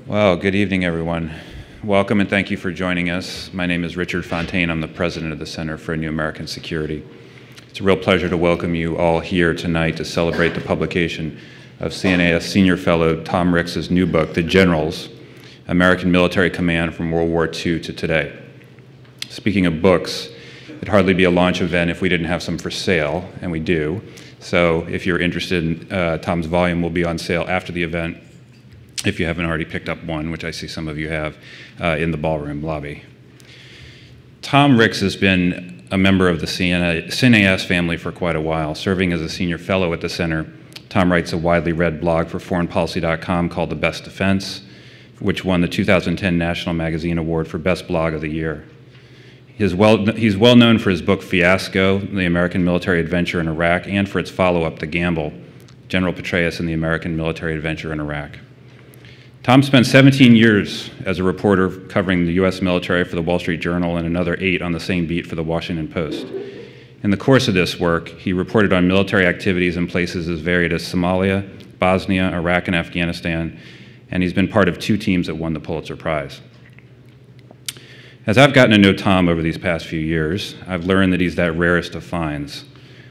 Well, good evening, everyone. Welcome and thank you for joining us. My name is Richard Fontaine. I'm the president of the Center for New American Security. It's a real pleasure to welcome you all here tonight to celebrate the publication of CNAS Senior Fellow Tom Ricks' new book, The Generals, American Military Command from World War II to Today. Speaking of books, it'd hardly be a launch event if we didn't have some for sale, and we do. So if you're interested, Tom's volume will be on sale after the event, if you haven't already picked up one, which I see some of you have, in the ballroom lobby. Tom Ricks has been a member of the CNAS family for quite a while. Serving as a senior fellow at the center, Tom writes a widely read blog for foreignpolicy.com called The Best Defense, which won the 2010 National Magazine Award for Best Blog of the Year. He's well known for his book Fiasco, The American Military Adventure in Iraq, and for its follow-up, The Gamble, General Petraeus and the American Military Adventure in Iraq. Tom spent 17 years as a reporter covering the U.S. military for the Wall Street Journal and another 8 on the same beat for the Washington Post. In the course of this work, he reported on military activities in places as varied as Somalia, Bosnia, Iraq, and Afghanistan, and he's been part of 2 teams that won the Pulitzer Prize. As I've gotten to know Tom over these past few years, I've learned that he's that rarest of finds,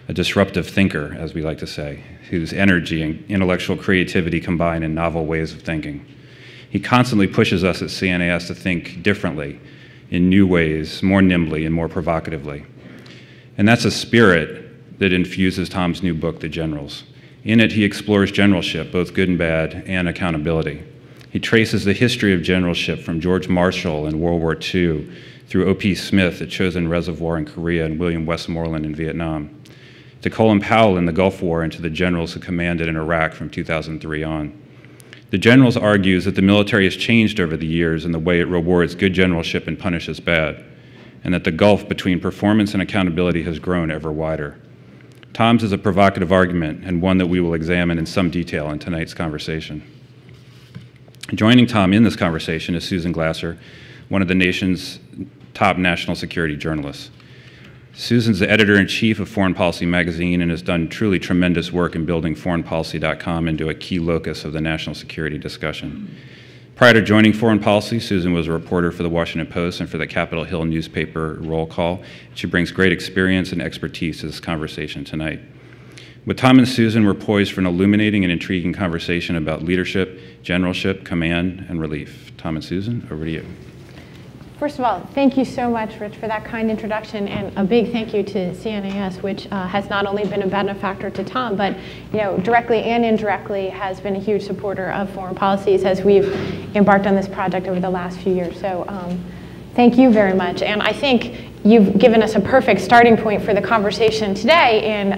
a disruptive thinker, as we like to say, whose energy and intellectual creativity combine in novel ways of thinking. He constantly pushes us at CNAS to think differently, in new ways, more nimbly and more provocatively. And that's a spirit that infuses Tom's new book, The Generals. In it, he explores generalship, both good and bad, and accountability. He traces the history of generalship from George Marshall in World War II through Opie Smith at Chosin Reservoir in Korea and William Westmoreland in Vietnam, to Colin Powell in the Gulf War and to the generals who commanded in Iraq from 2003 on. The Generals argues that the military has changed over the years in the way it rewards good generalship and punishes bad, and that the gulf between performance and accountability has grown ever wider. Tom's is a provocative argument and one that we will examine in some detail in tonight's conversation. Joining Tom in this conversation is Susan Glasser, one of the nation's top national security journalists. Susan's the editor-in-chief of Foreign Policy magazine and has done truly tremendous work in building foreignpolicy.com into a key locus of the national security discussion. Prior to joining Foreign Policy, Susan was a reporter for the Washington Post and for the Capitol Hill newspaper Roll Call. She brings great experience and expertise to this conversation tonight. With Tom and Susan, we're poised for an illuminating and intriguing conversation about leadership, generalship, command, and relief. Tom and Susan, over to you. First of all, thank you so much, Rich, for that kind introduction, and a big thank you to CNAS, which has not only been a benefactor to Tom, but directly and indirectly has been a huge supporter of foreign policies as we've embarked on this project over the last few years. So thank you very much, and I think you've given us a perfect starting point for the conversation today in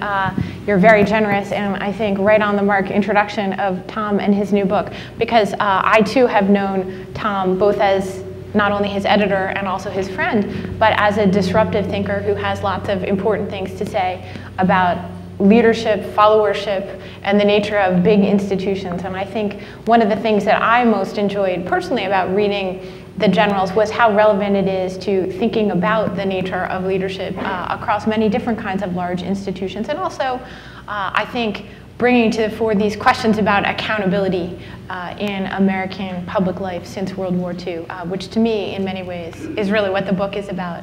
your very generous and I think right on the mark introduction of Tom and his new book, because I too have known Tom both as not only his editor and also his friend, but as a disruptive thinker who has lots of important things to say about leadership, followership, and the nature of big institutions. And I think one of the things that I most enjoyed personally about reading The Generals was how relevant it is to thinking about the nature of leadership across many different kinds of large institutions. And also, I think, bringing to the fore these questions about accountability in American public life since World War II, which to me, in many ways, is really what the book is about,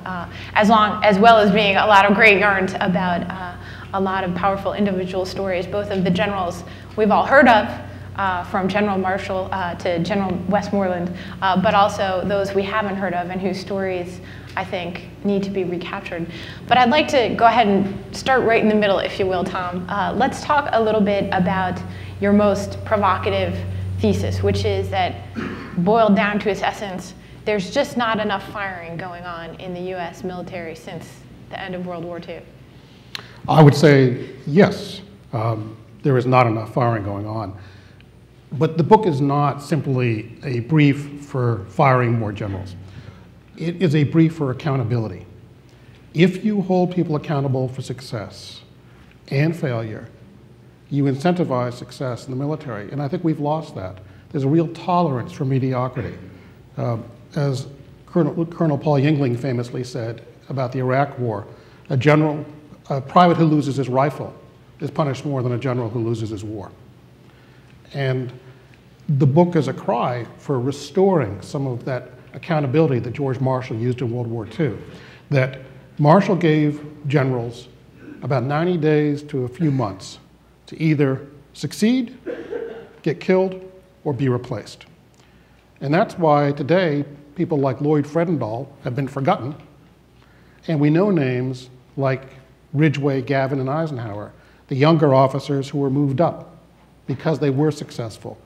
as well as being a lot of great yarns about a lot of powerful individual stories, both of the generals we've all heard of, from General Marshall to General Westmoreland, but also those we haven't heard of and whose stories I think need to be recaptured. But I'd like to go ahead and start right in the middle, if you will, Tom. Let's talk a little bit about your most provocative thesis, which is that, boiled down to its essence, there's just not enough firing going on in the US military since the end of World War II. I would say yes, there is not enough firing going on. But the book is not simply a brief for firing more generals. It is a brief for accountability. If you hold people accountable for success and failure, you incentivize success in the military, and I think we've lost that. There's a real tolerance for mediocrity. As Colonel Paul Yingling famously said about the Iraq War, a private who loses his rifle is punished more than a general who loses his war. And the book is a cry for restoring some of that accountability that George Marshall used in World War II. That Marshall gave generals about 90 days to a few months to either succeed, get killed, or be replaced. And that's why today people like Lloyd Fredendall have been forgotten, and we know names like Ridgway, Gavin, and Eisenhower, the younger officers who were moved up because they were successful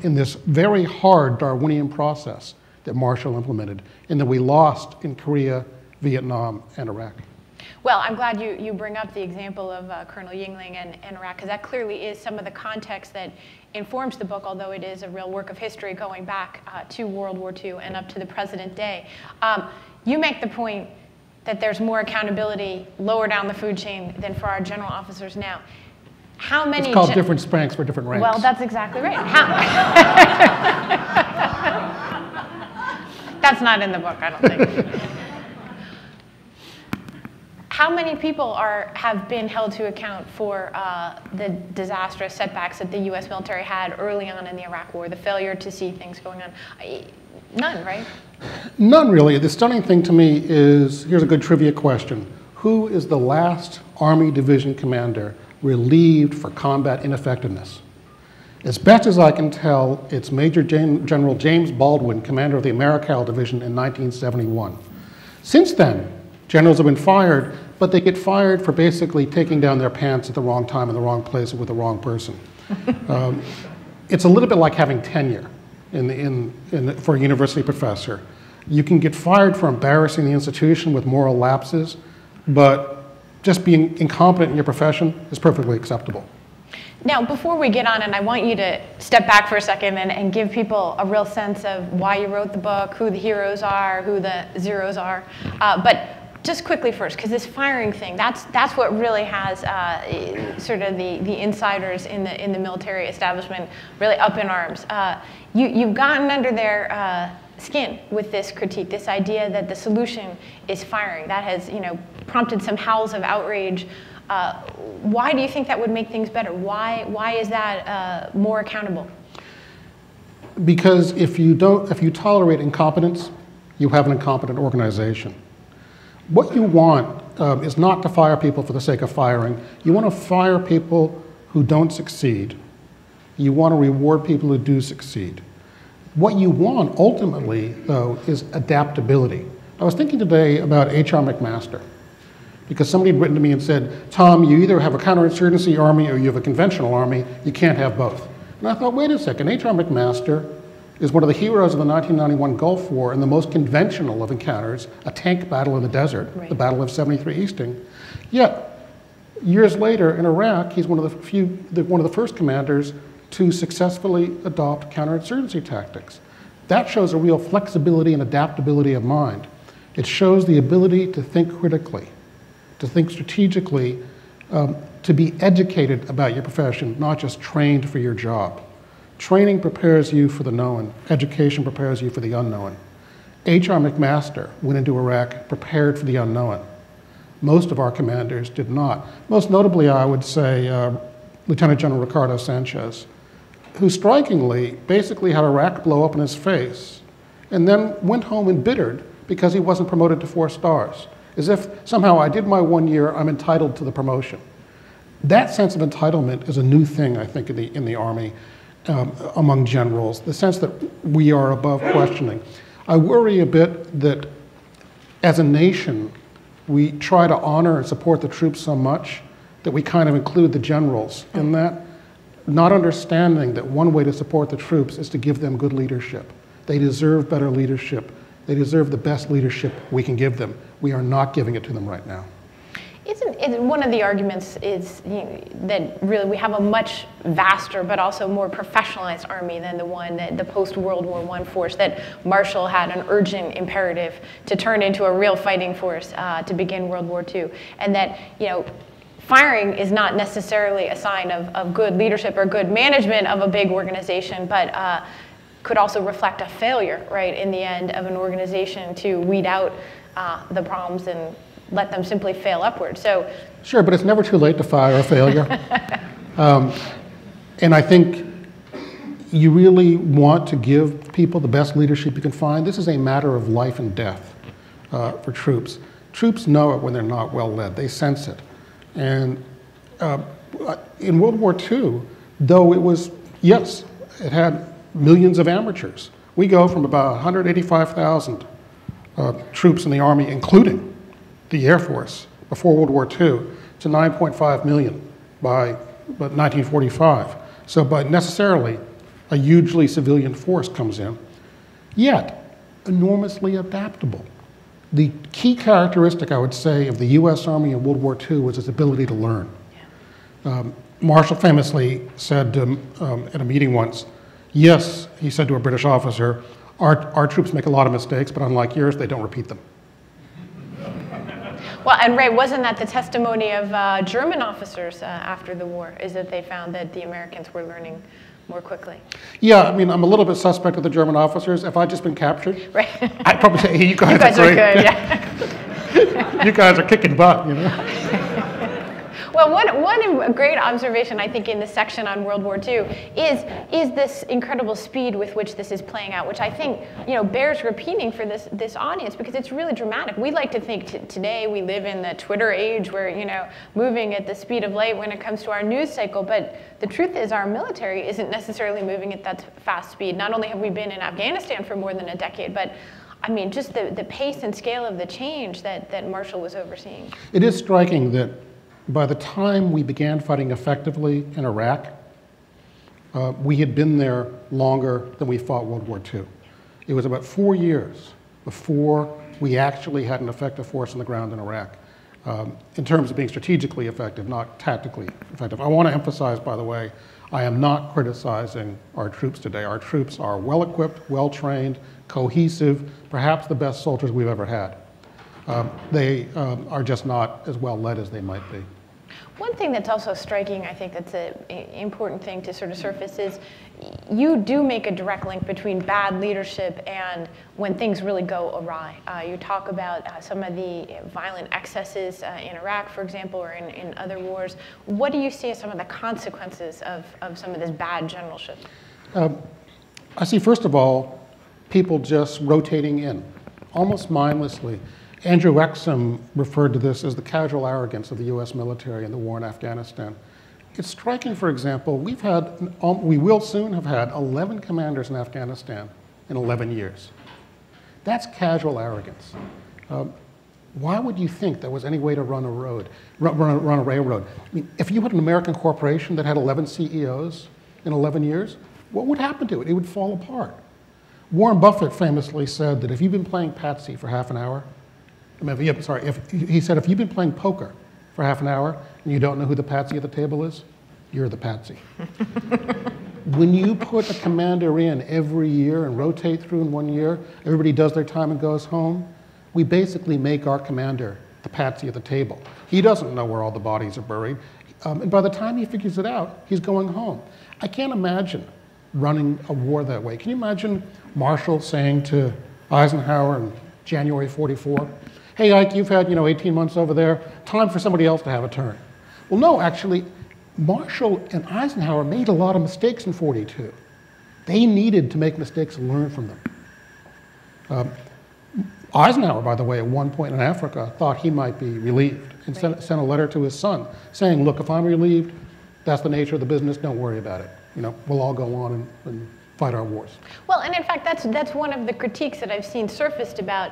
in this very hard Darwinian process that Marshall implemented and that we lost in Korea, Vietnam, and Iraq. Well, I'm glad you bring up the example of Colonel Yingling and Iraq, because that clearly is some of the context that informs the book, although it is a real work of history going back to World War II and up to the present day. You make the point that there's more accountability lower down the food chain than for our general officers now. How many? It's called different spanks for different ranks. Well, that's exactly right. That's not in the book, I don't think. How many people have been held to account for the disastrous setbacks that the U.S. military had early on in the Iraq War, the failure to see things going on? None, right? None, really. The stunning thing to me is, here's a good trivia question. Who is the last Army Division commander relieved for combat ineffectiveness? As best as I can tell, it's Major General James Baldwin, commander of the Americal Division in 1971. Since then, generals have been fired, but they get fired for basically taking down their pants at the wrong time in the wrong place with the wrong person. It's a little bit like having tenure for a university professor. You can get fired for embarrassing the institution with moral lapses, but just being incompetent in your profession is perfectly acceptable. Now, before we get on, and I want you to step back for a second and give people a real sense of why you wrote the book, who the heroes are, who the zeros are, but just quickly first, because this firing thing, that's what really has sort of the insiders in the military establishment really up in arms. You've gotten under their skin with this critique, this idea that the solution is firing. That has, prompted some howls of outrage. Why do you think that would make things better? Why is that more accountable? Because if you tolerate incompetence, you have an incompetent organization. What you want is not to fire people for the sake of firing. You want to fire people who don't succeed. You want to reward people who do succeed. What you want, ultimately, though, is adaptability. I was thinking today about H.R. McMaster, because somebody had written to me and said, Tom, you either have a counterinsurgency army or you have a conventional army. You can't have both. And I thought, wait a second, H.R. McMaster is one of the heroes of the 1991 Gulf War and the most conventional of encounters, a tank battle in the desert, right. The Battle of 73 Easting. Yet, years later in Iraq, he's one of the first commanders to successfully adopt counterinsurgency tactics. That shows a real flexibility and adaptability of mind. It shows the ability to think critically, to think strategically, to be educated about your profession, not just trained for your job. Training prepares you for the known. Education prepares you for the unknown. H.R. McMaster went into Iraq prepared for the unknown. Most of our commanders did not. Most notably, I would say, Lieutenant General Ricardo Sanchez, who strikingly basically had Iraq blow up in his face and then went home embittered because he wasn't promoted to 4 stars, as if somehow I did my 1 year, I'm entitled to the promotion. That sense of entitlement is a new thing, I think, in the Army. Among generals, the sense that we are above questioning. I worry a bit that as a nation, we try to honor and support the troops so much that we kind of include the generals in that, not understanding that one way to support the troops is to give them good leadership. They deserve better leadership. They deserve the best leadership we can give them. We are not giving it to them right now. One of the arguments is that really we have a much vaster but also more professionalized army than the post-World War I force, that Marshall had an urgent imperative to turn into a real fighting force to begin World War II, and that firing is not necessarily a sign of good leadership or good management of a big organization, but could also reflect a failure, right, in the end of an organization to weed out the problems and let them simply fail upward. So, sure, but it's never too late to fire a failure. And I think you really want to give people the best leadership you can find. This is a matter of life and death for troops. Troops know it when they're not well led. They sense it. And in World War II, though it was, yes, it had millions of amateurs. We go from about 185,000 troops in the Army, including the Air Force, before World War II, to 9.5 million by 1945. So by necessarily, a hugely civilian force comes in, yet enormously adaptable. The key characteristic, I would say, of the US Army in World War II was its ability to learn. Marshall famously said at a meeting once, yes, he said to a British officer, our troops make a lot of mistakes, but unlike yours, they don't repeat them. Well, and Ray, wasn't that the testimony of German officers after the war, is that they found that the Americans were learning more quickly? Yeah, I mean, I'm a little bit suspect of the German officers. If I'd just been captured, right. I'd probably say, hey, you guys are great. Good, yeah. You guys are kicking butt, you know? Well, one great observation, I think, in this section on World War II is this incredible speed with which this is playing out, which I think, bears repeating for this audience, because it's really dramatic. We like to think today we live in the Twitter age where, moving at the speed of light when it comes to our news cycle, but the truth is our military isn't necessarily moving at that fast speed. Not only have we been in Afghanistan for more than a decade, but I mean, just the pace and scale of the change that Marshall was overseeing. It is striking that by the time we began fighting effectively in Iraq, we had been there longer than we fought World War II. It was about 4 years before we actually had an effective force on the ground in Iraq, in terms of being strategically effective, not tactically effective. I want to emphasize, by the way, I am not criticizing our troops today. Our troops are well-equipped, well-trained, cohesive, perhaps the best soldiers we've ever had. They are just not as well-led as they might be. One thing that's also striking, I think that's an important thing to sort of surface is you do make a direct link between bad leadership and when things really go awry. You talk about some of the violent excesses in Iraq, for example, or in other wars. What do you see as some of the consequences of some of this bad generalship? I see, first of all, people just rotating in, almost mindlessly. Andrew Exum referred to this as the casual arrogance of the US military in the war in Afghanistan. It's striking, for example, we will soon have had 11 commanders in Afghanistan in 11 years. That's casual arrogance. Why would you think there was any way to run a railroad? I mean, if you had an American corporation that had 11 CEOs in 11 years, what would happen to it? It would fall apart. Warren Buffett famously said that if you've been playing Patsy for half an hour, he said, if you've been playing poker for half an hour and you don't know who the Patsy at the table is, you're the Patsy. When you put a commander in every year and rotate through in 1 year, everybody does their time and goes home, we basically make our commander the Patsy at the table. He doesn't know where all the bodies are buried. And by the time he figures it out, he's going home. I can't imagine running a war that way. Can you imagine Marshall saying to Eisenhower in January '44, hey, Ike, you've had 18 months over there. Time for somebody else to have a turn. Well, no, actually, Marshall and Eisenhower made a lot of mistakes in '42. They needed to make mistakes and learn from them. Eisenhower, by the way, at one point in Africa, thought he might be relieved and sent a letter to his son saying, look, if I'm relieved, that's the nature of the business, don't worry about it. We'll all go on and fight our wars. Well, and in fact, that's one of the critiques that I've seen surfaced about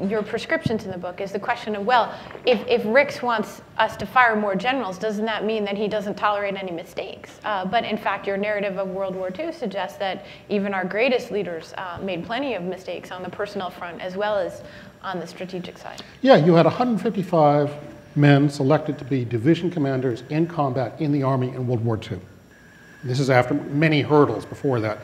your prescriptions in the book is the question of, well, if Ricks wants us to fire more generals, doesn't that mean that he doesn't tolerate any mistakes? But in fact, your narrative of World War II suggests that even our greatest leaders made plenty of mistakes on the personnel front as well as on the strategic side. Yeah, you had 155 men selected to be division commanders in combat in the Army in World War II. This is after many hurdles before that.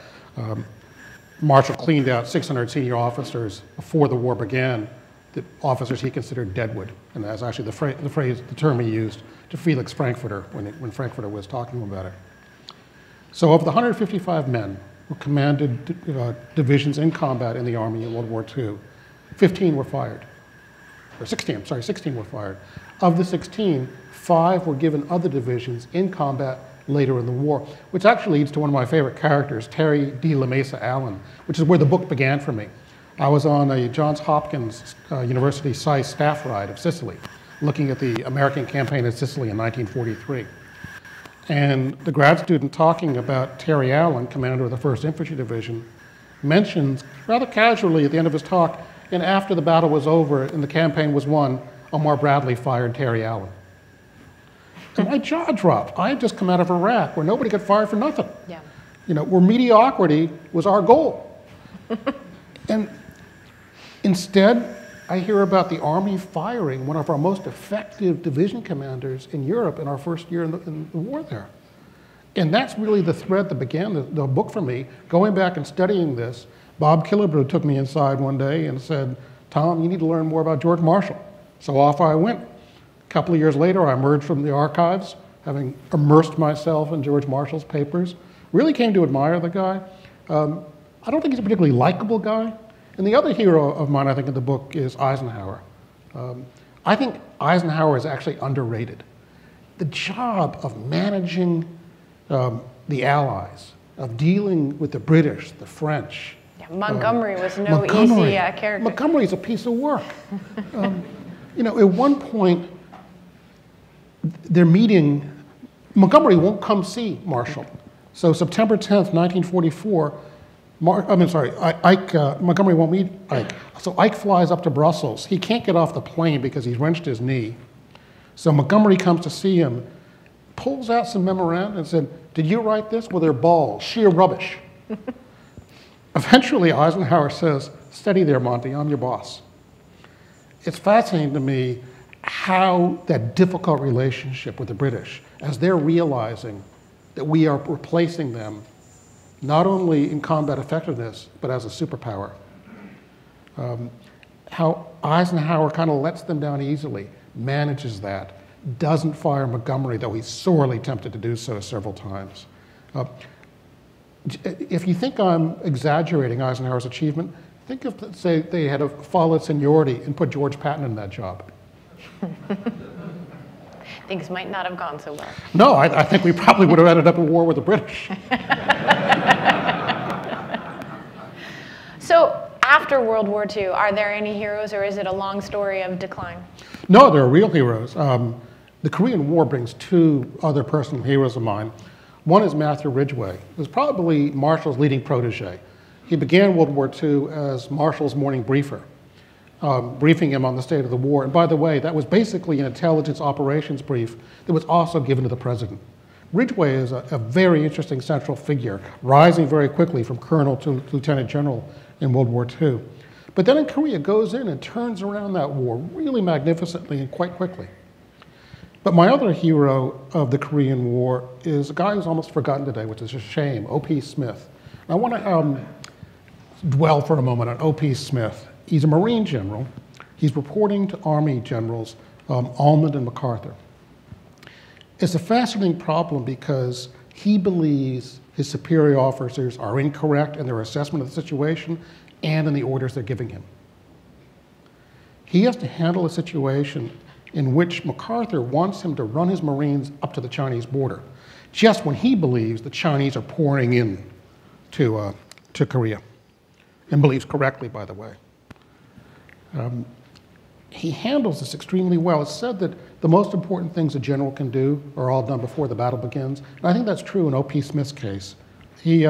Marshall cleaned out 600 senior officers before the war began, the officers he considered deadwood. And that's actually the term he used to Felix Frankfurter when Frankfurter was talking about it. So of the 155 men who commanded divisions in combat in the Army in World War II, 15 were fired. Or 16 were fired. Of the 16, 5 were given other divisions in combat later in the war, which actually leads to one of my favorite characters, Terry D. LaMesa Allen, which is where the book began for me. I was on a Johns Hopkins University SAIS staff ride of Sicily, looking at the American campaign in Sicily in 1943. And the grad student talking about Terry Allen, commander of the 1st Infantry Division, mentions rather casually at the end of his talk, and after the battle was over and the campaign was won, Omar Bradley fired Terry Allen. And my jaw dropped. I had just come out of Iraq where nobody got fired for nothing. Yeah. You know, where mediocrity was our goal. And instead, I hear about the Army firing one of our most effective division commanders in Europe in our first year in the war there. And that's really the thread that began the book for me. Going back and studying this, Bob Killebrew took me inside one day and said, Tom, you need to learn more about George Marshall. So off I went. A couple of years later, I emerged from the archives, having immersed myself in George Marshall's papers. Really came to admire the guy. I don't think he's a particularly likable guy. And the other hero of mine, I think, in the book is Eisenhower. I think Eisenhower is actually underrated. The job of managing the Allies, of dealing with the British, the French. Yeah, Montgomery was no easy character. Montgomery's a piece of work. You know, at one point, they're meeting, Montgomery won't come see Marshall. So September 10th, 1944, Montgomery won't meet Ike. So Ike flies up to Brussels. He can't get off the plane because he's wrenched his knee. So Montgomery comes to see him, pulls out some memoranda and said, did you write this? Well, they're balls, sheer rubbish. Eventually, Eisenhower says, steady there, Monty, I'm your boss. It's fascinating to me how that difficult relationship with the British, as they're realizing that we are replacing them, not only in combat effectiveness, but as a superpower. How Eisenhower kind of lets them down easily, manages that, doesn't fire Montgomery, though he's sorely tempted to do so several times. If you think I'm exaggerating Eisenhower's achievement, think of, say, they had followed seniority and put George Patton in that job. Things might not have gone so well. No, I think we probably would have ended up in war with the British. So after World War II, are there any heroes, or is it a long story of decline? No, there are real heroes. The Korean War brings two other personal heroes of mine. One is Matthew Ridgway, who's probably Marshall's leading protege. He began World War II as Marshall's morning briefer, briefing him on the state of the war. And by the way, that was basically an intelligence operations brief that was also given to the president. Ridgway is a very interesting central figure, rising very quickly from colonel to lieutenant general in World War II. But then in Korea, goes in and turns around that war really magnificently and quite quickly. But my other hero of the Korean War is a guy who's almost forgotten today, which is a shame, Opie Smith. I want to dwell for a moment on Opie Smith. He's a Marine general. He's reporting to Army generals Almond and MacArthur. It's a fascinating problem because he believes his superior officers are incorrect in their assessment of the situation and in the orders they're giving him. He has to handle a situation in which MacArthur wants him to run his Marines up to the Chinese border, just when he believes the Chinese are pouring in to Korea, and believes correctly, by the way. He handles this extremely well. It's said that the most important things a general can do are all done before the battle begins. And I think that's true in O.P. Smith's case. He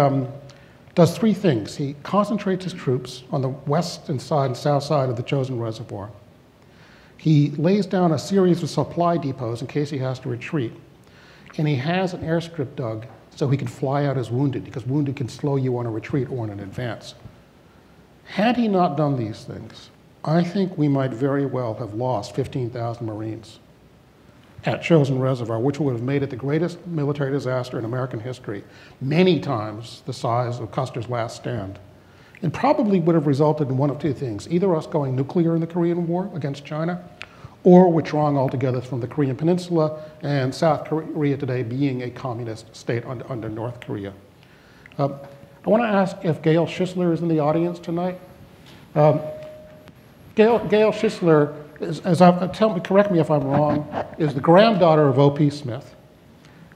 does three things. He concentrates his troops on the western side and south side of the chosen reservoir. He lays down a series of supply depots in case he has to retreat. And he has an airstrip dug so he can fly out as wounded, because wounded can slow you on a retreat or in an advance. Had he not done these things, I think we might very well have lost 15,000 Marines at Chosin Reservoir, which would have made it the greatest military disaster in American history, many times the size of Custer's last stand. And probably would have resulted in one of two things: either us going nuclear in the Korean War against China, or withdrawing altogether from the Korean Peninsula, and South Korea today being a communist state under North Korea. I want to ask if Gail Schisler is in the audience tonight. Gail Schisler, correct me if I'm wrong, is the granddaughter of O.P. Smith.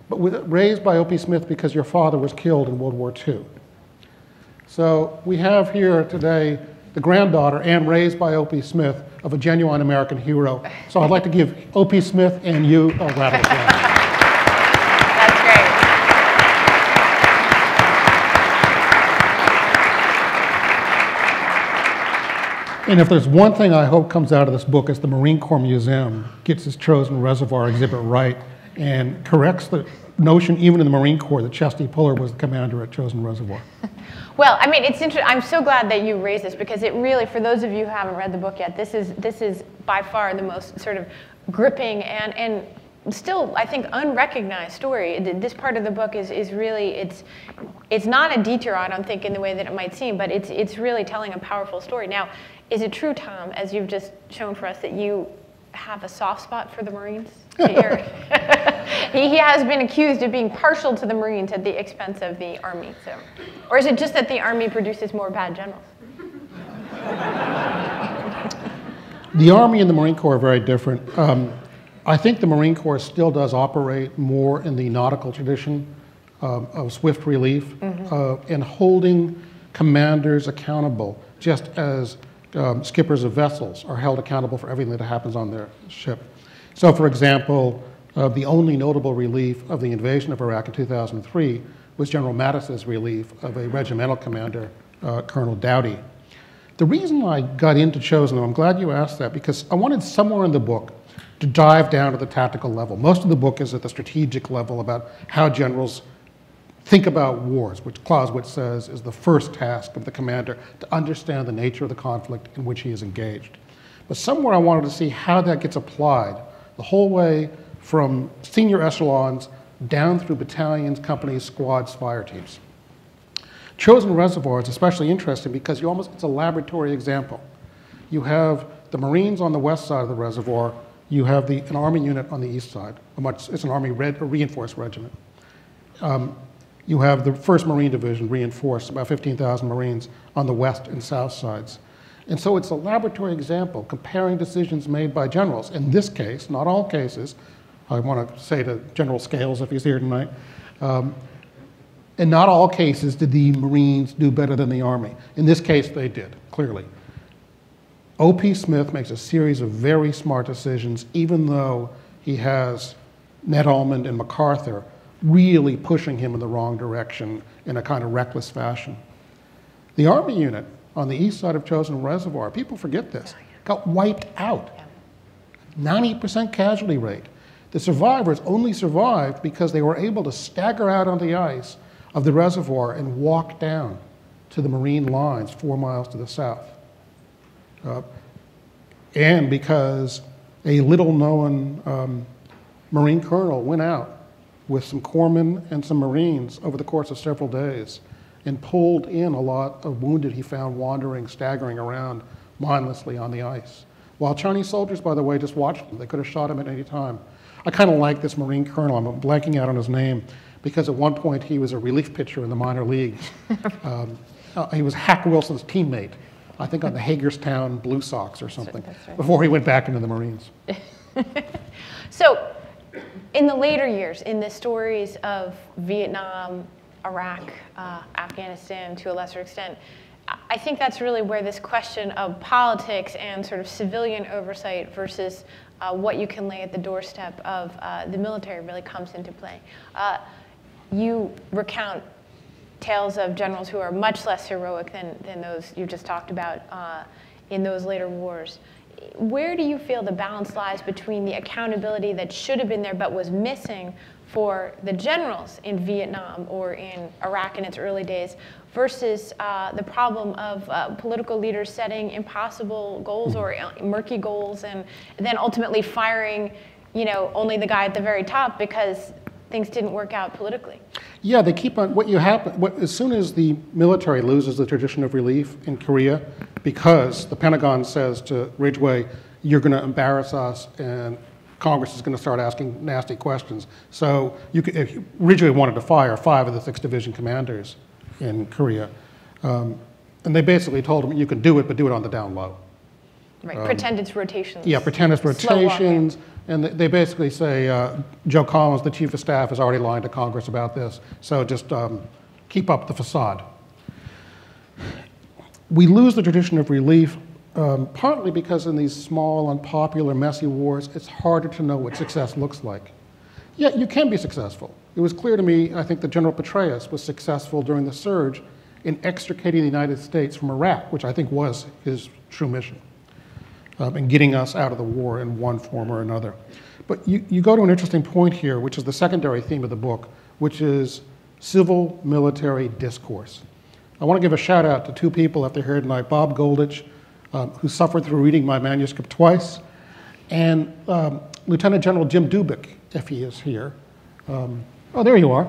but raised by Opie Smith because your father was killed in World War II. So we have here today the granddaughter and raised by Opie Smith of a genuine American hero. So I'd like to give Opie Smith and you a round of applause. That's great. And if there's one thing I hope comes out of this book, it's the Marine Corps Museum gets its Chosen Reservoir exhibit right and corrects the notion, even in the Marine Corps, that Chesty Puller was the commander at Chosen Reservoir. Well, I mean, it's interesting. I'm so glad that you raised this because it really, for those of you who haven't read the book yet, this is by far the most sort of gripping and still, I think, unrecognized story. This part of the book is really, it's not a detour, I don't think, in the way that it might seem, but it's really telling a powerful story. Now, is it true, Tom, as you've just shown for us, that you have a soft spot for the Marines? He has been accused of being partial to the Marines at the expense of the Army. So, or is it just that the Army produces more bad generals? The Army and the Marine Corps are very different. I think the Marine Corps still does operate more in the nautical tradition of swift relief and holding commanders accountable, just as skippers of vessels are held accountable for everything that happens on their ship. So, for example, the only notable relief of the invasion of Iraq in 2003 was General Mattis's relief of a regimental commander, Colonel Dowdy. The reason I got into Chosen, I'm glad you asked that, because I wanted somewhere in the book to dive down to the tactical level. Most of the book is at the strategic level about how generals think about wars, which Clausewitz says is the first task of the commander, to understand the nature of the conflict in which he is engaged. But somewhere I wanted to see how that gets applied the whole way from senior echelons down through battalions, companies, squads, fire teams. Chosen Reservoir is especially interesting because it's a laboratory example. You have the Marines on the west side of the reservoir, you have an Army unit on the east side. It's an Army reinforced regiment. You have the 1st Marine Division reinforced, about 15,000 Marines on the west and south sides. And so it's a laboratory example comparing decisions made by generals. In this case, not all cases, I want to say to General Scales if he's here tonight, in not all cases did the Marines do better than the Army. In this case, they did, clearly. Opie Smith makes a series of very smart decisions, even though he has Ned Almond and MacArthur really pushing him in the wrong direction in a kind of reckless fashion. The Army unit on the east side of Chosen Reservoir, people forget this, got wiped out. 90% casualty rate. The survivors only survived because they were able to stagger out on the ice of the reservoir and walk down to the Marine lines 4 miles to the south. And because a little-known Marine colonel went out with some corpsmen and some Marines over the course of several days and pulled in a lot of wounded he found wandering, staggering around mindlessly on the ice. While Chinese soldiers, by the way, just watched them. They could have shot him at any time. I kind of like this Marine colonel. I'm blanking out on his name because at one point he was a relief pitcher in the minor leagues. He was Hack Wilson's teammate, I think on the Hagerstown Blue Sox or something, that's right. Before he went back into the Marines. So, in the later years, in the stories of Vietnam, Iraq, Afghanistan to a lesser extent, I think that's really where this question of politics and sort of civilian oversight versus what you can lay at the doorstep of the military really comes into play. You recount tales of generals who are much less heroic than those you just talked about in those later wars. Where do you feel the balance lies between the accountability that should have been there but was missing for the generals in Vietnam or in Iraq in its early days versus the problem of political leaders setting impossible goals or murky goals and then ultimately firing, only the guy at the very top because things didn't work out politically? Yeah, they keep on, as soon as the military loses the tradition of relief in Korea, because the Pentagon says to Ridgway, you're going to embarrass us and Congress is going to start asking nasty questions. So if Ridgway wanted to fire 5 of the 6th Division commanders in Korea. And they basically told him, you can do it, but do it on the down low. Right, pretend it's rotations. Yeah, pretend it's rotations. Slow walk, and they basically say, Joe Collins, the chief of staff, has already lied to Congress about this, so just keep up the facade. We lose the tradition of relief, partly because in these small, unpopular, messy wars, it's harder to know what success looks like. Yet you can be successful. It was clear to me, I think, that General Petraeus was successful during the surge in extricating the United States from Iraq, which I think was his true mission, and getting us out of the war in one form or another. But you go to an interesting point here, which is the secondary theme of the book, which is civil-military discourse. I want to give a shout out to two people after here tonight, Bob Goldich, who suffered through reading my manuscript twice, and Lieutenant General Jim Dubik, if he is here. Oh, there you are.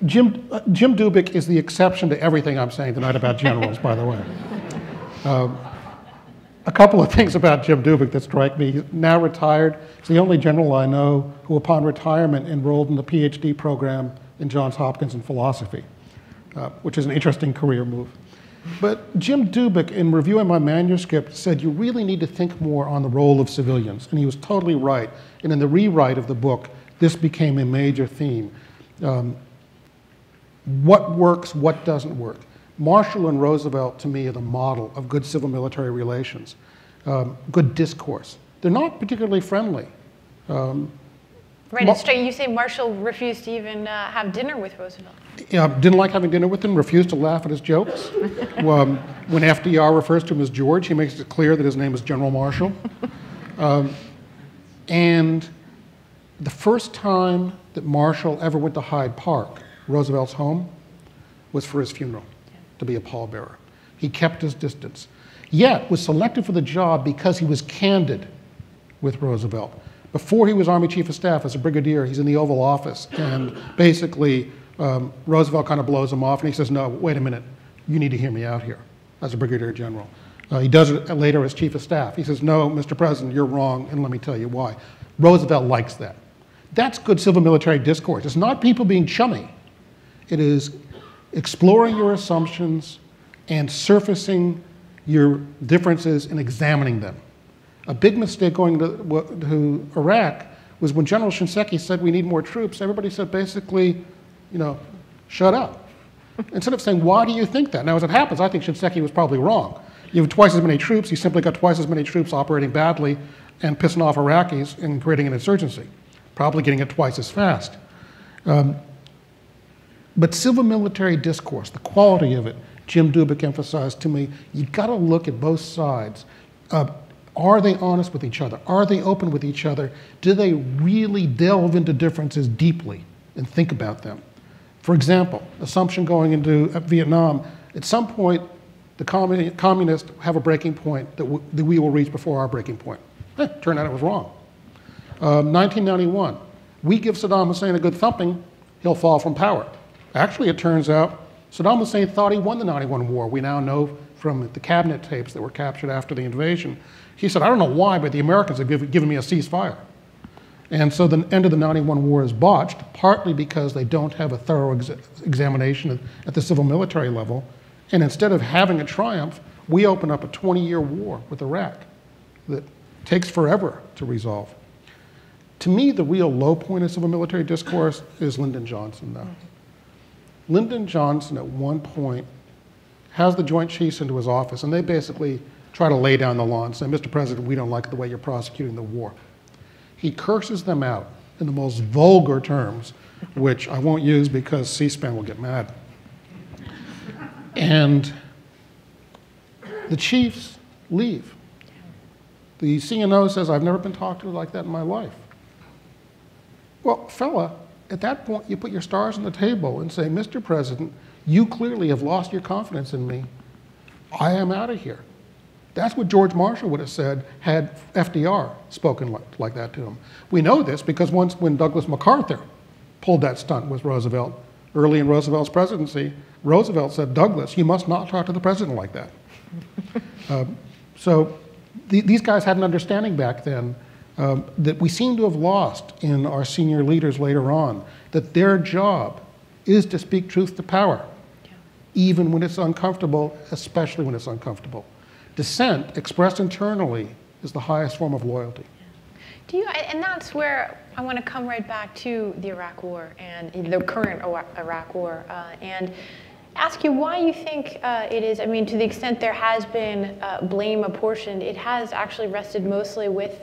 Jim Dubik is the exception to everything I'm saying tonight about generals, by the way. A couple of things about Jim Dubik that strike me. He's now retired. He's the only general I know who, upon retirement, enrolled in the PhD program in Johns Hopkins in philosophy, which is an interesting career move. But Jim Dubik, in reviewing my manuscript, said you really need to think more on the role of civilians, and he was totally right. And in the rewrite of the book, this became a major theme. What works, what doesn't work. Marshall and Roosevelt, to me, are the model of good civil-military relations, good discourse. They're not particularly friendly. Right, it's straight. You say Marshall refused to even have dinner with Roosevelt. Yeah, didn't like having dinner with him, refused to laugh at his jokes. When FDR refers to him as George, he makes it clear that his name is General Marshall. And the first time that Marshall ever went to Hyde Park, Roosevelt's home, was for his funeral, to be a pallbearer. He kept his distance, yet was selected for the job because he was candid with Roosevelt. Before he was Army Chief of Staff as a brigadier, he's in the Oval Office, and basically Roosevelt kind of blows him off, and he says, no, wait a minute, you need to hear me out here as a brigadier general. He does it later as Chief of Staff. He says, no, Mr. President, you're wrong, and let me tell you why. Roosevelt likes that. That's good civil-military discourse. It's not people being chummy. It is exploring your assumptions and surfacing your differences and examining them. A big mistake going to Iraq was when General Shinseki said we need more troops, everybody said basically, you know, shut up. Instead of saying, why do you think that? Now, as it happens, I think Shinseki was probably wrong. You have twice as many troops, you simply got twice as many troops operating badly and pissing off Iraqis and creating an insurgency, probably getting it twice as fast. But civil-military discourse, the quality of it, Jim Dubik emphasized to me, you've got to look at both sides. Are they honest with each other? Are they open with each other? Do they really delve into differences deeply and think about them? For example, assumption going into Vietnam, at some point, the communists have a breaking point that we will reach before our breaking point. Turned out it was wrong. 1991, we give Saddam Hussein a good thumping, he'll fall from power. Actually, it turns out Saddam Hussein thought he won the 91 war. We now know from the cabinet tapes that were captured after the invasion. He said, I don't know why, but the Americans have given me a ceasefire. And so the end of the 91 war is botched, partly because they don't have a thorough examination at the civil-military level. And instead of having a triumph, we open up a 20-year war with Iraq that takes forever to resolve. To me, the real low point of civil-military discourse is Lyndon Johnson, though. Lyndon Johnson, at one point, has the Joint Chiefs into his office, and they basically try to lay down the law and say, Mr. President, we don't like the way you're prosecuting the war. He curses them out in the most vulgar terms, which I won't use because C-SPAN will get mad. And the chiefs leave. The CNO says, I've never been talked to like that in my life. Well, fella, at that point, you put your stars on the table and say, Mr. President, you clearly have lost your confidence in me. I am out of here. That's what George Marshall would have said had FDR spoken like that to him. We know this because once when Douglas MacArthur pulled that stunt with Roosevelt, early in Roosevelt's presidency, Roosevelt said, Douglas, you must not talk to the president like that. So these guys had an understanding back then that we seem to have lost in our senior leaders later on, that their job is to speak truth to power, even when it's uncomfortable, especially when it's uncomfortable. Dissent expressed internally is the highest form of loyalty. And that's where I want to come right back to the Iraq War and the current Iraq War, and ask you why you think it is. I mean, to the extent there has been blame apportioned, it has actually rested mostly with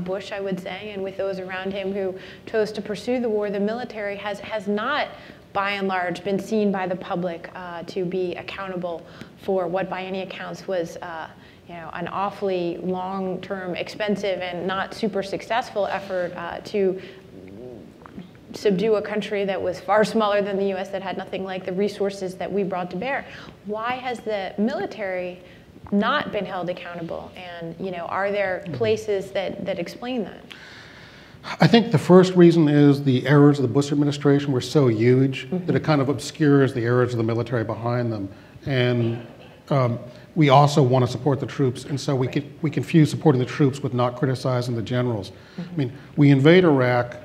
Bush, I would say, and with those around him who chose to pursue the war. The military has not, by and large, been seen by the public to be accountable for what, by any accounts, was an awfully long-term, expensive, and not super successful effort to subdue a country that was far smaller than the U.S., that had nothing like the resources that we brought to bear. Why has the military not been held accountable? And are there places that explain that? I think the first reason is the errors of the Bush administration were so huge that it kind of obscures the errors of the military behind them. And we also want to support the troops, and so we confuse supporting the troops with not criticizing the generals. I mean, we invade Iraq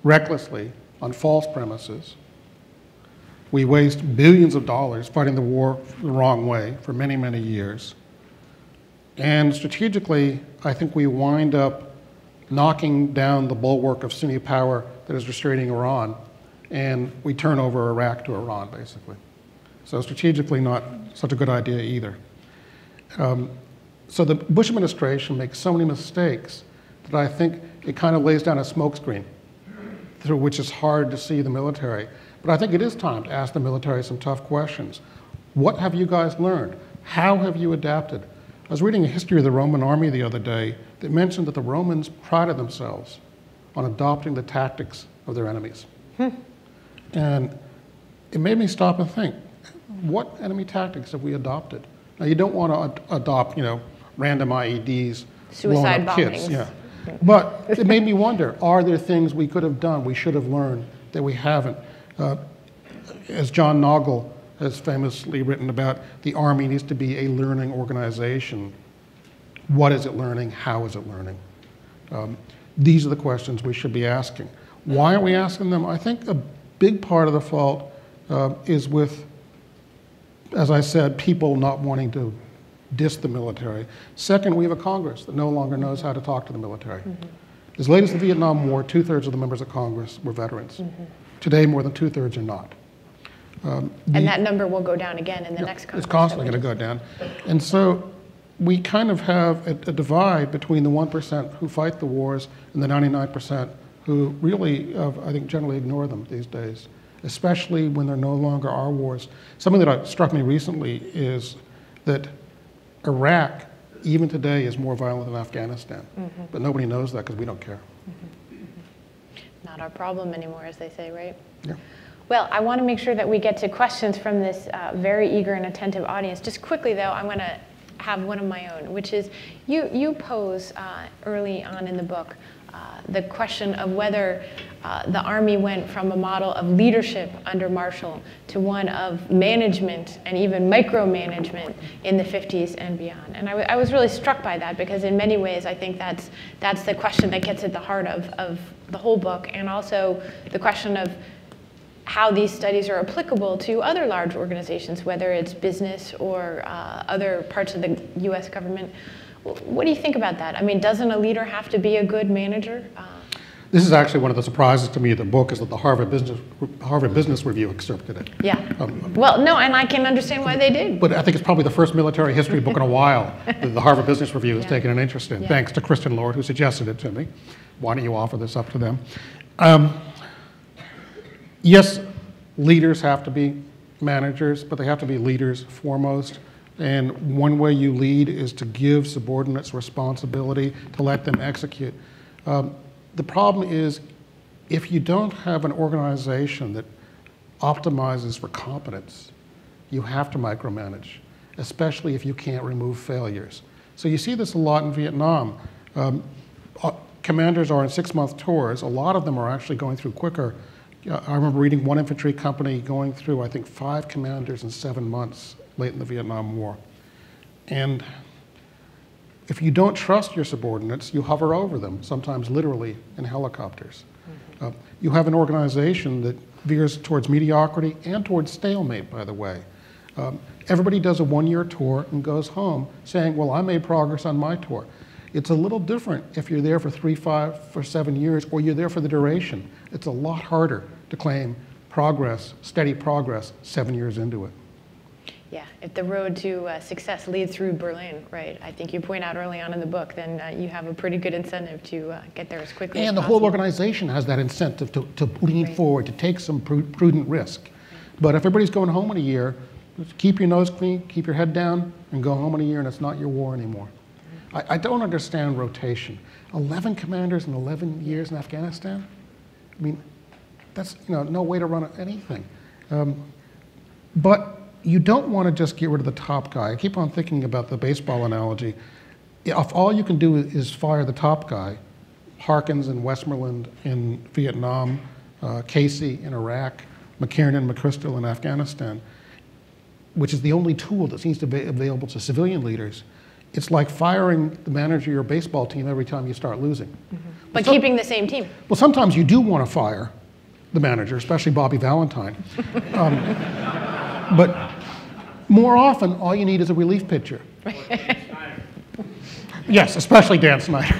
recklessly on false premises. We waste billions of dollars fighting the war the wrong way for many, many years. And strategically, I think we wind up knocking down the bulwark of Sunni power that is restraining Iran, and we turn over Iraq to Iran, basically. So strategically, not such a good idea either. So the Bush administration makes so many mistakes that I think it kind of lays down a smokescreen through which it's hard to see the military. But I think it is time to ask the military some tough questions. What have you guys learned? How have you adapted? I was reading a history of the Roman army the other day that mentioned that the Romans prided themselves on adopting the tactics of their enemies. And it made me stop and think, what enemy tactics have we adopted? Now, you don't want to adopt, random IEDs, suicide blowing up kids. bombings. Yeah. But it made me wonder, are there things we could have done, we should have learned, that we haven't? As John Noggle has famously written about, the Army needs to be a learning organization. What is it learning? How is it learning? These are the questions we should be asking. Why are we asking them? I think a big part of the fault is with, as I said, people not wanting to diss the military. Second, we have a Congress that no longer knows how to talk to the military. As late as the Vietnam War, 2/3 of the members of Congress were veterans. Today, more than 2/3 are not. And that number will go down again in the next Congress. It's constantly going to go down. And so we kind of have a divide between the 1% who fight the wars and the 99% who really, I think, generally ignore them these days, especially when there no longer are wars. Something that struck me recently is that Iraq, even today, is more violent than Afghanistan. But nobody knows that because we don't care. Not our problem anymore, as they say, right? Yeah. Well, I want to make sure that we get to questions from this very eager and attentive audience. Just quickly, though, I'm going to have one of my own, which is you pose early on in the book the question of whether the Army went from a model of leadership under Marshall to one of management and even micromanagement in the 50s and beyond. And I was really struck by that because in many ways I think that's the question that gets at the heart of the whole book, and also the question of how these studies are applicable to other large organizations, whether it's business or other parts of the US government. What do you think about that? I mean, doesn't a leader have to be a good manager? This is actually one of the surprises to me of the book, is that the Harvard Business Review excerpted it. Yeah. Well, no, and I can understand why they did. But I think it's probably the first military history book in a while that the Harvard Business Review has taken an interest in, thanks to Kristen Lord, who suggested it to me. Why don't you offer this up to them? Yes, leaders have to be managers, but they have to be leaders foremost. And one way you lead is to give subordinates responsibility, to let them execute. The problem is, if you don't have an organization that optimizes for competence, you have to micromanage, especially if you can't remove failures. So you see this a lot in Vietnam. Commanders are on 6-month tours. A lot of them are actually going through quicker. I remember reading one infantry company going through, I think, 5 commanders in 7 months late in the Vietnam War. And if you don't trust your subordinates, you hover over them, sometimes literally in helicopters. You have an organization that veers towards mediocrity and towards stalemate, by the way. Everybody does a one-year tour and goes home saying, well, I made progress on my tour. It's a little different if you're there for 3, 5, for 7 years, or you're there for the duration. It's a lot harder to claim progress, steady progress, 7 years into it. Yeah, if the road to success leads through Berlin, right, I think you point out early on in the book, then you have a pretty good incentive to get there as quickly as possible. And the whole organization has that incentive to lean forward, to take some prudent risk. But if everybody's going home in a year, just keep your nose clean, keep your head down, and go home in a year, and it's not your war anymore. I don't understand rotation. 11 commanders in 11 years in Afghanistan? I mean, that's no way to run anything. But you don't want to just get rid of the top guy. I keep on thinking about the baseball analogy. If all you can do is fire the top guy, Harkins and Westmoreland in Vietnam, Casey in Iraq, McKiernan, McChrystal in Afghanistan, which is the only tool that seems to be available to civilian leaders, it's like firing the manager of your baseball team every time you start losing. But keeping the same team. Well, sometimes you do want to fire the manager, especially Bobby Valentine. But more often, all you need is a relief pitcher. Yes, especially Dan Snyder.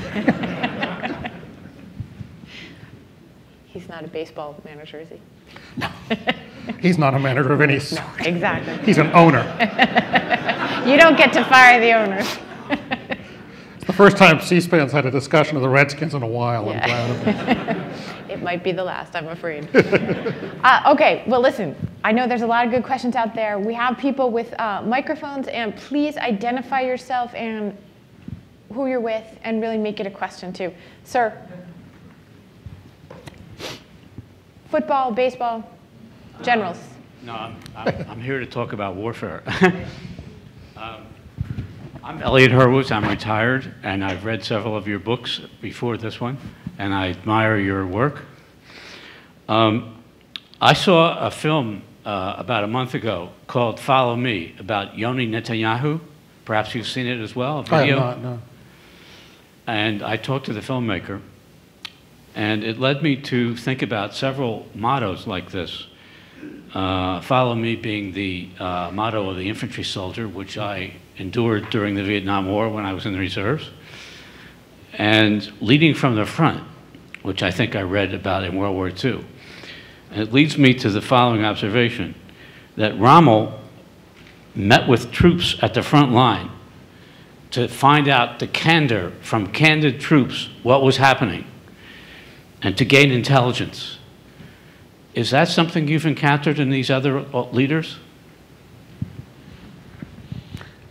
He's not a baseball manager, is he? No. He's not a manager of any sort. No, exactly. He's an owner. You don't get to fire the owners. It's the first time C-SPAN's had a discussion of the Redskins in a while. Yeah. I'm glad of it. It might be the last, I'm afraid. Okay, well, listen, I know there's a lot of good questions out there. We have people with microphones, and please identify yourself and who you're with, and really make it a question, too. Sir? Football, baseball, generals. No, I'm here to talk about warfare. I'm Elliot Hurwitz. I'm retired, and I've read several of your books before this one, and I admire your work. I saw a film about a month ago called Follow Me about Yoni Netanyahu. Perhaps you've seen it as well, a video? I have not, no. And I talked to the filmmaker, and it led me to think about several mottos like this. Follow Me being the motto of the infantry soldier, which I endured during the Vietnam War when I was in the reserves, and leading from the front, which I think I read about in World War II. And it leads me to the following observation, that Rommel met with troops at the front line to find out the candor from candid troops what was happening and to gain intelligence. Is that something you've encountered in these other leaders?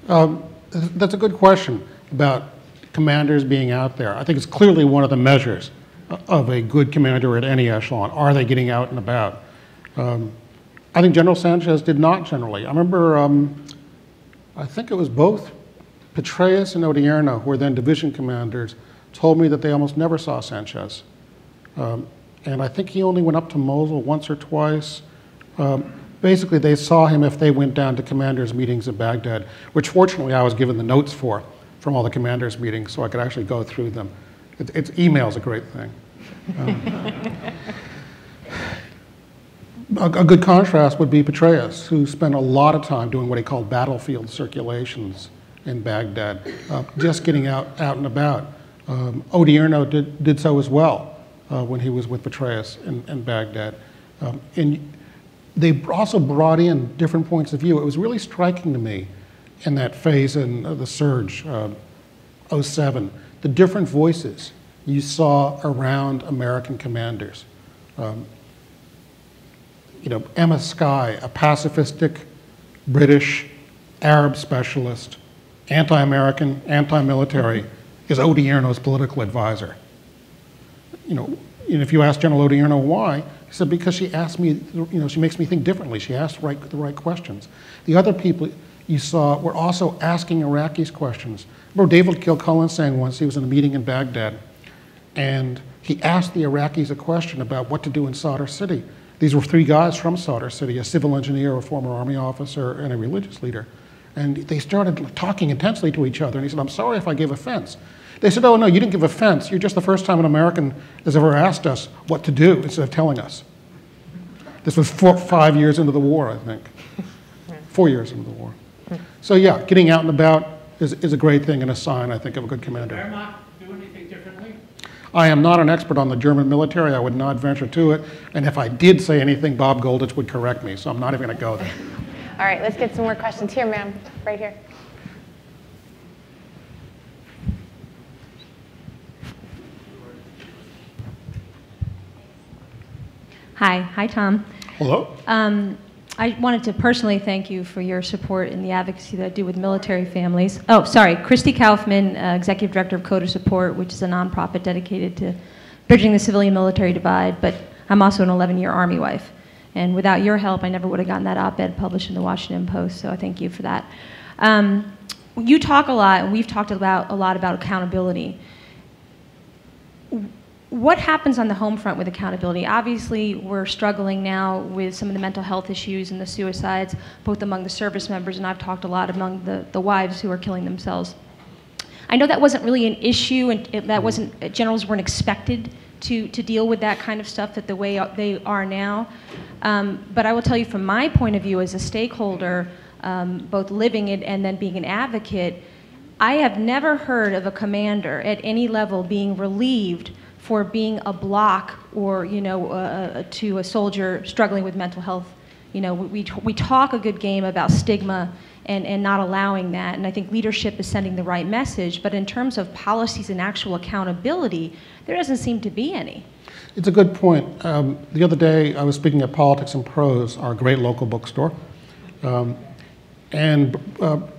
That's a good question about commanders being out there. I think it's clearly one of the measures of a good commander at any echelon. Are they getting out and about? I think General Sanchez did not generally. I remember, I think it was both Petraeus and Odierno, who were then division commanders, told me that they almost never saw Sanchez. And I think he only went up to Mosul once or twice. Basically, they saw him if they went down to commanders' meetings in Baghdad, which fortunately I was given the notes for from all the commanders' meetings, so I could actually go through them. Email's a great thing. A good contrast would be Petraeus, who spent a lot of time doing what he called battlefield circulations in Baghdad, just getting out and about. Odierno did so as well when he was with Petraeus in Baghdad. And they also brought in different points of view. It was really striking to me in that phase in the surge, 07, the different voices you saw around American commanders. Emma Skye, a pacifistic British Arab specialist, anti-American, anti-military, is Odierno's political advisor. If you ask General Odierno why, he said, because she asked me, she makes me think differently. She asked the right questions. The other people you saw were also asking Iraqis questions. Remember David Kilcullen saying once, he was in a meeting in Baghdad, and he asked the Iraqis a question about what to do in Sadr City. These were three guys from Sadr City, a civil engineer, a former army officer, and a religious leader. And they started talking intensely to each other, and he said, I'm sorry if I gave offense. They said, oh, no, you didn't give offense. You're just the first time an American has ever asked us what to do instead of telling us. This was 5 years into the war, I think. 4 years into the war. So yeah, getting out and about is a great thing and a sign, I think, of a good commander. Wehrmacht do anything differently? I am not an expert on the German military. I would not venture to it. And if I did say anything, Bob Goldich would correct me, so I'm not even going to go there. All right, let's get some more questions here, ma'am, right here. Hi, Tom. Hello? I wanted to personally thank you for your support in the advocacy that I do with military families. Oh, sorry, Christy Kaufman, Executive Director of Coda Support, which is a nonprofit dedicated to bridging the civilian-military divide, but I'm also an 11-year Army wife. And without your help, I never would have gotten that op-ed published in the Washington Post, so I thank you for that. You talk a lot, and we've talked a lot about accountability. What happens on the home front with accountability? Obviously, we're struggling now with some of the mental health issues and the suicides, both among the service members, and I've talked a lot among the wives who are killing themselves. I know that wasn't really an issue, and generals weren't expected to deal with that kind of stuff the way they are now. But I will tell you from my point of view as a stakeholder, both living it and then being an advocate, I have never heard of a commander at any level being relieved for being a block or, to a soldier struggling with mental health. We talk a good game about stigma and not allowing that, and I think leadership is sending the right message, but in terms of policies and actual accountability, there doesn't seem to be any. It's a good point. The other day, I was speaking at Politics and Prose, our great local bookstore, and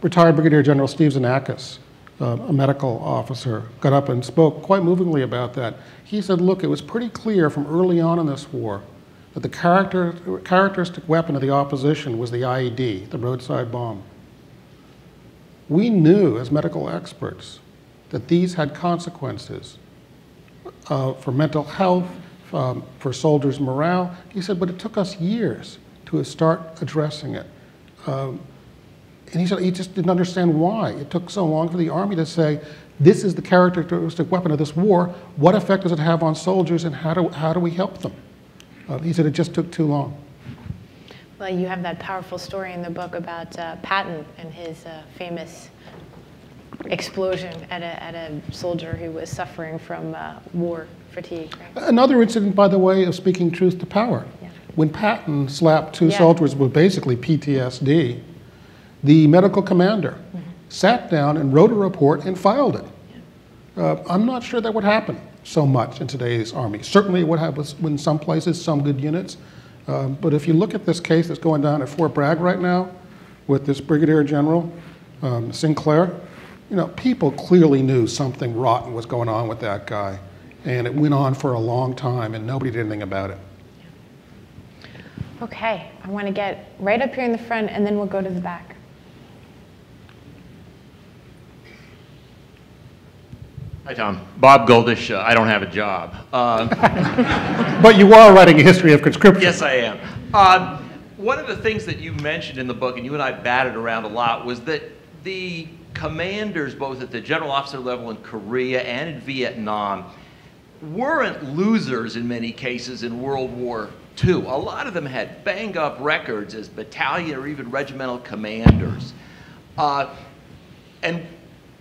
retired Brigadier General Steve Zanakis, a medical officer, got up and spoke quite movingly about that. He said, look, it was pretty clear from early on in this war that the characteristic weapon of the opposition was the IED, the roadside bomb. We knew as medical experts that these had consequences for mental health, for soldiers' morale. He said, but it took us years to start addressing it. And he said he just didn't understand why it took so long for the Army to say, this is the characteristic weapon of this war. What effect does it have on soldiers, and how do we help them? He said it just took too long. Well, you have that powerful story in the book about Patton and his famous explosion at a soldier who was suffering from war fatigue. Right? Another incident, by the way, of speaking truth to power. Yeah. When Patton slapped two soldiers with basically PTSD, the medical commander sat down and wrote a report and filed it. Yeah. I'm not sure that would happen so much in today's Army. Certainly it would have in some places, some good units. But if you look at this case that's going down at Fort Bragg right now with this Brigadier General Sinclair, people clearly knew something rotten was going on with that guy. And it went on for a long time and nobody did anything about it. Okay, I want to get right up here in the front and then we'll go to the back. Hi, Tom. Bob Goldish. I don't have a job. But you are writing a history of conscription. Yes, I am. One of the things that you mentioned in the book, and you and I batted around a lot, was that the commanders, both at the general officer level in Korea and in Vietnam, weren't losers in many cases in World War II. A lot of them had bang-up records as battalion or even regimental commanders. And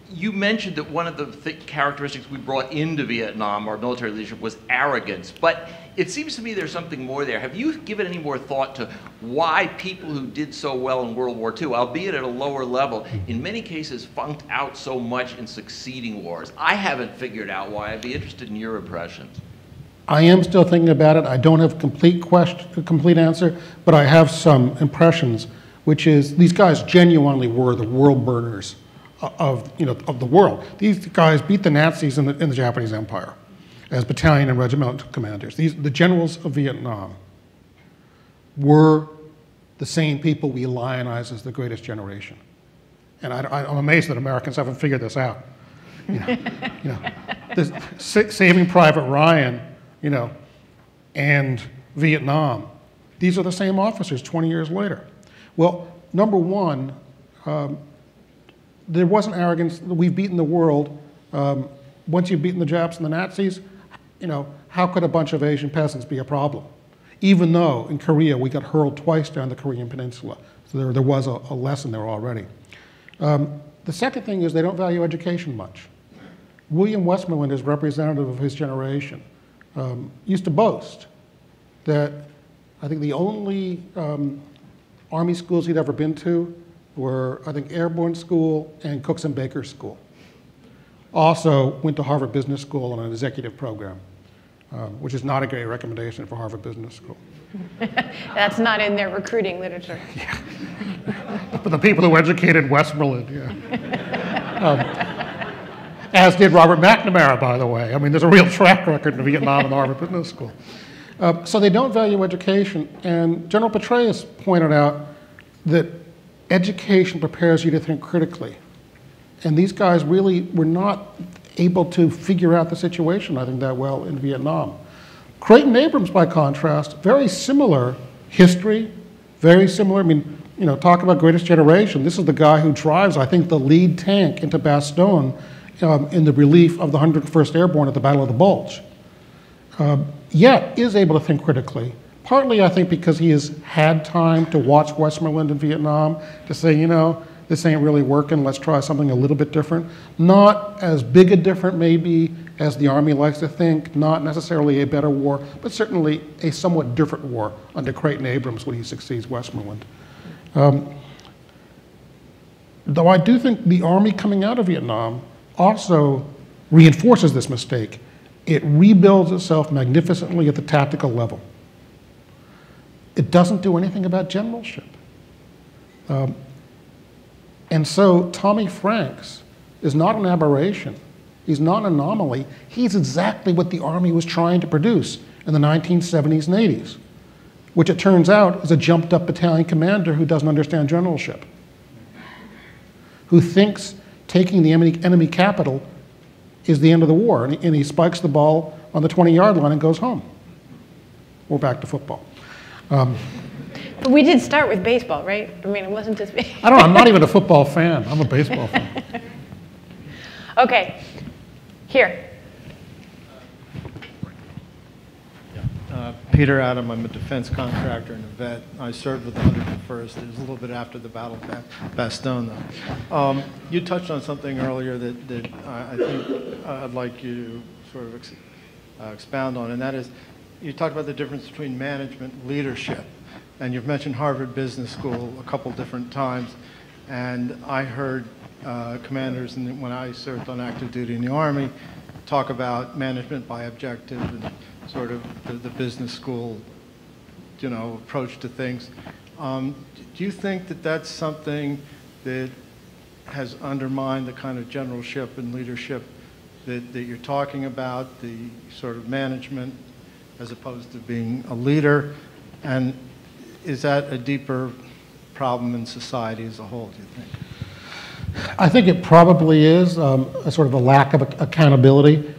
you mentioned that one of the characteristics we brought into Vietnam, our military leadership, was arrogance. But it seems to me there's something more there. Have you given any more thought to why people who did so well in World War II, albeit at a lower level, in many cases funked out so much in succeeding wars? I haven't figured out why. I'd be interested in your impressions. I am still thinking about it. I don't have a complete answer, but I have some impressions, which is these guys genuinely were the world burners of the world. These guys beat the Nazis in the Japanese Empire as battalion and regimental commanders. The generals of Vietnam were the same people we lionize as the greatest generation. And I'm amazed that Americans haven't figured this out. Saving Private Ryan, and Vietnam, these are the same officers 20 years later. Well, number one, there wasn't arrogance. We've beaten the world. Once you've beaten the Japs and the Nazis, how could a bunch of Asian peasants be a problem? Even though in Korea we got hurled twice down the Korean peninsula, So there was a lesson there already. The second thing is they don't value education much. William Westmoreland, as representative of his generation, used to boast that I think the only Army schools he'd ever been to were, I think, Airborne School and Cooks and Bakers School. Also went to Harvard Business School on an executive program, which is not a great recommendation for Harvard Business School. That's not in their recruiting literature. Yeah. For the people who educated Westmoreland, yeah. As did Robert McNamara, by the way. I mean, there's a real track record in Vietnam and Harvard Business School. So they don't value education, and General Petraeus pointed out that education prepares you to think critically. And these guys really were not able to figure out the situation, I think, that well in Vietnam. Creighton Abrams, by contrast, very similar history, very similar. I mean, you know, talk about greatest generation. This is the guy who drives, I think, the lead tank into Bastogne in the relief of the 101st Airborne at the Battle of the Bulge. Yet is able to think critically, partly, I think, because he has had time to watch Westmoreland in Vietnam to say, you know, this ain't really working, let's try something a little bit different. Not as big a different, maybe, as the Army likes to think, not necessarily a better war, but certainly a somewhat different war under Creighton Abrams when he succeeds Westmoreland. Though I do think the Army coming out of Vietnam also reinforces this mistake. It rebuilds itself magnificently at the tactical level. It doesn't do anything about generalship. And so Tommy Franks is not an aberration. He's not an anomaly. He's exactly what the Army was trying to produce in the 1970s and 80s, which it turns out is a jumped up battalion commander who doesn't understand generalship, who thinks taking the enemy capital is the end of the war, and he spikes the ball on the 20-yard line and goes home. We're back to football. But we did start with baseball, right? I mean, it wasn't just me. I don't know, I'm not even a football fan. I'm a baseball fan. Okay, here. Peter Adam, I'm a defense contractor and a vet. I served with the 101st. It was a little bit after the Battle of Bastogne, though. You touched on something earlier that I think I'd like you to sort of expound on, and that is, you talked about the difference between management and leadership. And you've mentioned Harvard Business School a couple different times. And I heard commanders, when I served on active duty in the Army, talk about management by objective and sort of the business school, you know, approach to things. Do you think that that's something that has undermined the kind of generalship and leadership that you're talking about, the sort of management as opposed to being a leader? And is that a deeper problem in society as a whole, do you think? I think it probably is a sort of a lack of accountability.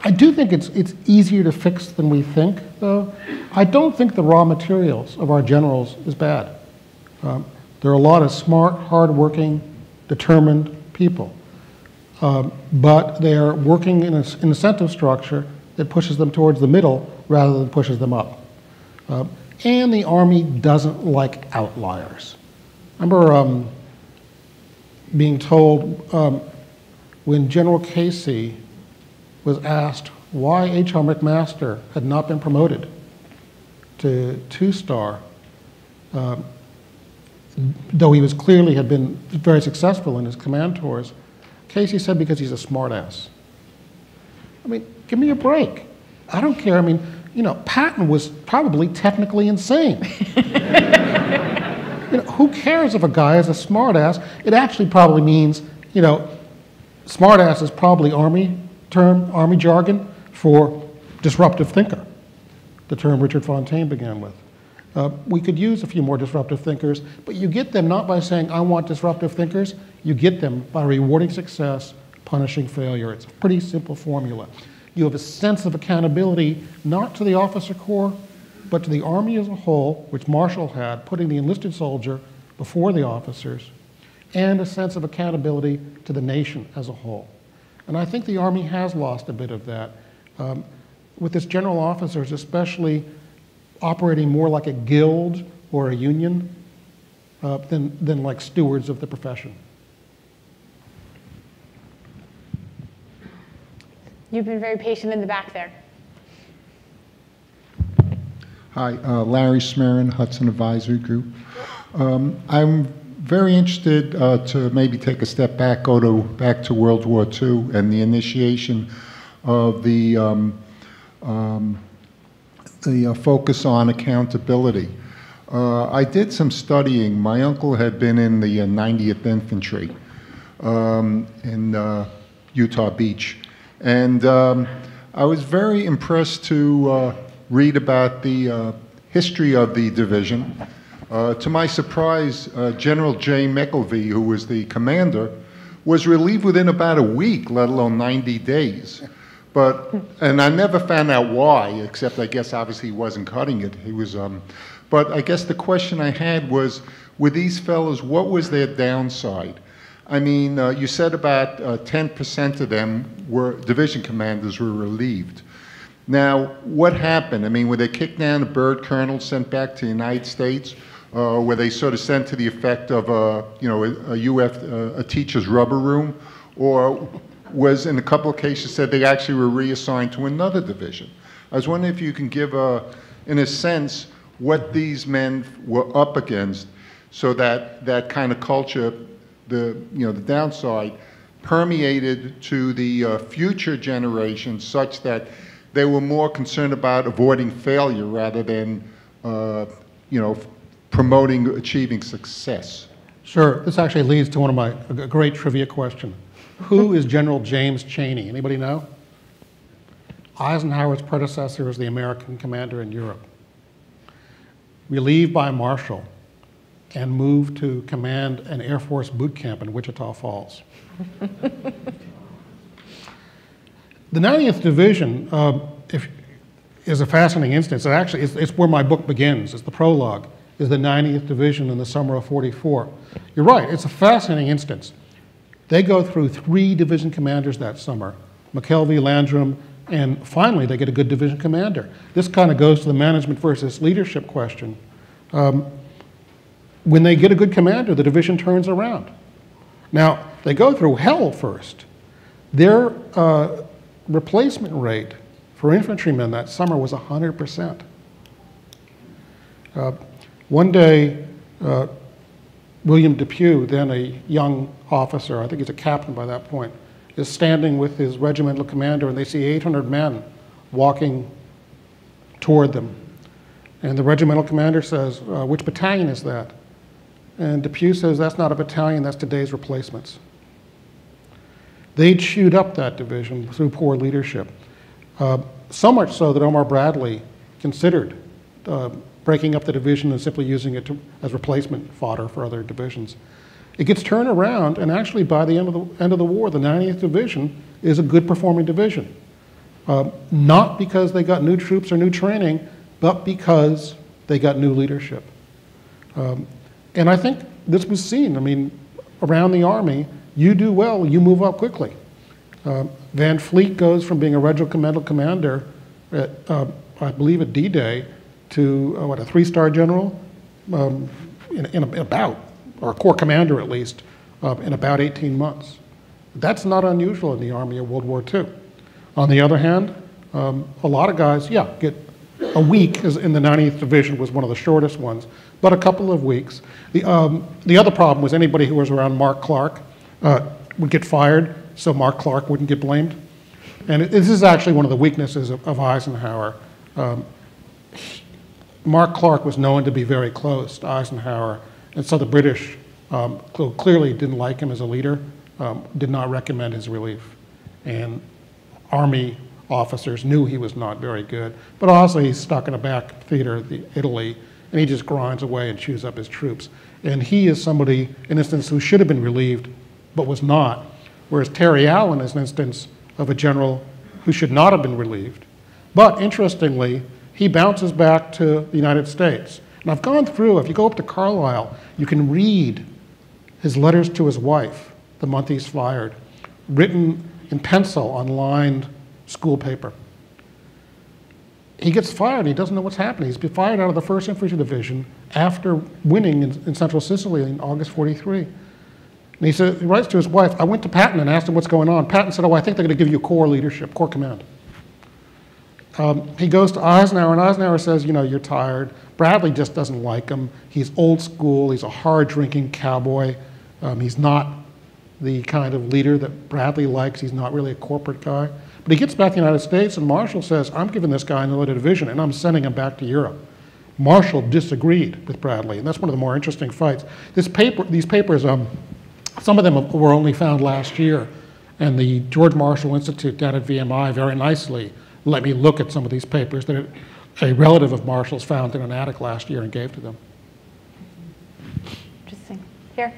I do think it's easier to fix than we think, though. I don't think the raw materials of our generals is bad. There are a lot of smart, hardworking, determined people, but they are working in an incentive structure that pushes them towards the middle rather than pushes them up. And the Army doesn't like outliers. I remember being told when General Casey was asked why H.R. McMaster had not been promoted to 2-star, though he was clearly had been very successful in his command tours, Casey said because he's a smartass. I mean, give me a break. I don't care. I mean, you know, Patton was probably technically insane. You know, who cares if a guy is a smartass? It actually probably means, you know, smartass is probably Army jargon for disruptive thinker, the term Richard Fontaine began with. We could use a few more disruptive thinkers, but you get them not by saying, I want disruptive thinkers, you get them by rewarding success, punishing failure. It's a pretty simple formula. You have a sense of accountability, not to the officer corps, but to the Army as a whole, which Marshall had, putting the enlisted soldier before the officers, and a sense of accountability to the nation as a whole. And I think the Army has lost a bit of that, with its general officers especially operating more like a guild or a union than like stewards of the profession. You've been very patient in the back there. Hi, Larry Smarin, Hudson Advisory Group. I'm very interested to maybe take a step back, back to World War II and the initiation of the focus on accountability. I did some studying. My uncle had been in the 90th Infantry in Utah Beach. And I was very impressed to read about the history of the division. To my surprise, General J. McElvey, who was the commander, was relieved within about a week, let alone 90 days. And I never found out why, except I guess obviously he wasn't cutting it. He was, but I guess the question I had was, with these fellows, what was their downside? I mean, you said about 10% of them division commanders were relieved. Now, what happened? I mean, were they kicked down to bird colonels, sent back to the United States? Were they sort of sent to the effect of a teacher's rubber room? Or was, in a couple of cases, said they actually were reassigned to another division? I was wondering if you can give, in a sense, what these men were up against, so that that kind of culture, the downside, permeated to the future generations, such that they were more concerned about avoiding failure rather than, promoting achieving success. Sure. This actually leads to a great trivia question. Who is General James Chaney? Anybody know? Eisenhower's predecessor as the American commander in Europe. Relieved by Marshall and moved to command an Air Force boot camp in Wichita Falls. The 90th Division is a fascinating instance. It's where my book begins. It's the prologue, is the 90th Division in the summer of '44. You're right, it's a fascinating instance. They go through 3 division commanders that summer, McKelvey, Landrum, and finally they get a good division commander. This kind of goes to the management versus leadership question. When they get a good commander, the division turns around. Now, they go through hell first. Their replacement rate for infantrymen that summer was 100%. One day, William Depew, then a young officer, I think he's a captain by that point, is standing with his regimental commander, and they see 800 men walking toward them. And the regimental commander says, which battalion is that? And Depew says, that's not a battalion, that's today's replacements. They chewed up that division through poor leadership. So much so that Omar Bradley considered breaking up the division and simply using it as replacement fodder for other divisions. It gets turned around, and actually by the end of the war, the 90th Division is a good performing division. Not because they got new troops or new training, but because they got new leadership. And I think this was seen. I mean, around the Army, you do well, you move up quickly. Van Fleet goes from being a regimental commander at, I believe at D-Day, to a 3-star general in about, or a corps commander at least, in about 18 months. That's not unusual in the Army of World War II. On the other hand, a lot of guys, get a week, as in the 90th Division was one of the shortest ones, but a couple of weeks. The other problem was anybody who was around Mark Clark would get fired, so Mark Clark wouldn't get blamed. And this is actually one of the weaknesses of Eisenhower. Mark Clark was known to be very close to Eisenhower, and so the British clearly didn't like him as a leader, did not recommend his relief. And Army officers knew he was not very good, but also he's stuck in a back theater, Italy, and he just grinds away and chews up his troops. And he is somebody, in instance, who should have been relieved, but was not, whereas Terry Allen is an instance of a general who should not have been relieved. But interestingly, he bounces back to the United States. And I've gone through, if you go up to Carlisle, you can read his letters to his wife the month he's fired, written in pencil on lined school paper. he gets fired. He doesn't know what's happening. He's been fired out of the 1st Infantry Division after winning in Central Sicily in August 43. And he writes to his wife, I went to Patton and asked him what's going on. Patton said, oh, I think they're going to give you Corps leadership, Corps command. He goes to Eisenhower, and Eisenhower says, you know, you're tired. Bradley just doesn't like him. He's old school. He's a hard-drinking cowboy. He's not the kind of leader that Bradley likes. He's not really a corporate guy. But he gets back to the United States, and Marshall says, I'm giving this guy another division, and I'm sending him back to Europe. Marshall disagreed with Bradley, and that's one of the more interesting fights. These papers, some of them were only found last year, and the George Marshall Institute down at VMI very nicely let me look at some of these papers that a relative of Marshall's found in an attic last year and gave to them. Interesting. Here.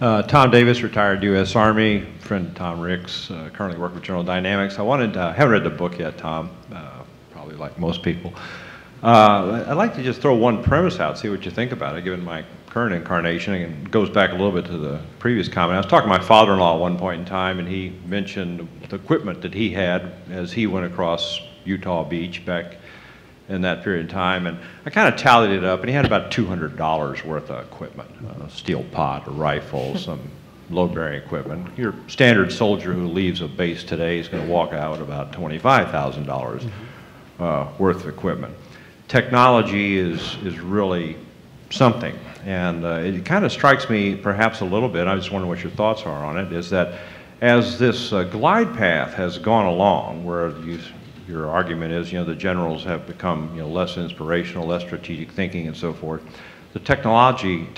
Tom Davis, retired U.S. Army, friend Tom Ricks, currently working with General Dynamics. I haven't read the book yet, Tom, probably like most people. I'd like to just throw one premise out, see what you think about it, given my current incarnation, and it goes back a little bit to the previous comment. I was talking to my father-in-law at one point in time, and he mentioned the equipment that he had as he went across Utah Beach back in that period of time, and I kind of tallied it up, and he had about $200 worth of equipment, a steel pot, a rifle, some load-bearing equipment. Your standard soldier who leaves a base today is going to walk out with about $25,000 worth of equipment. Technology is really something, and it kind of strikes me perhaps a little bit, I just wonder what your thoughts are on it, is that as this glide path has gone along, where your argument is, you know, the generals have become, you know, less inspirational, less strategic thinking and so forth, the technology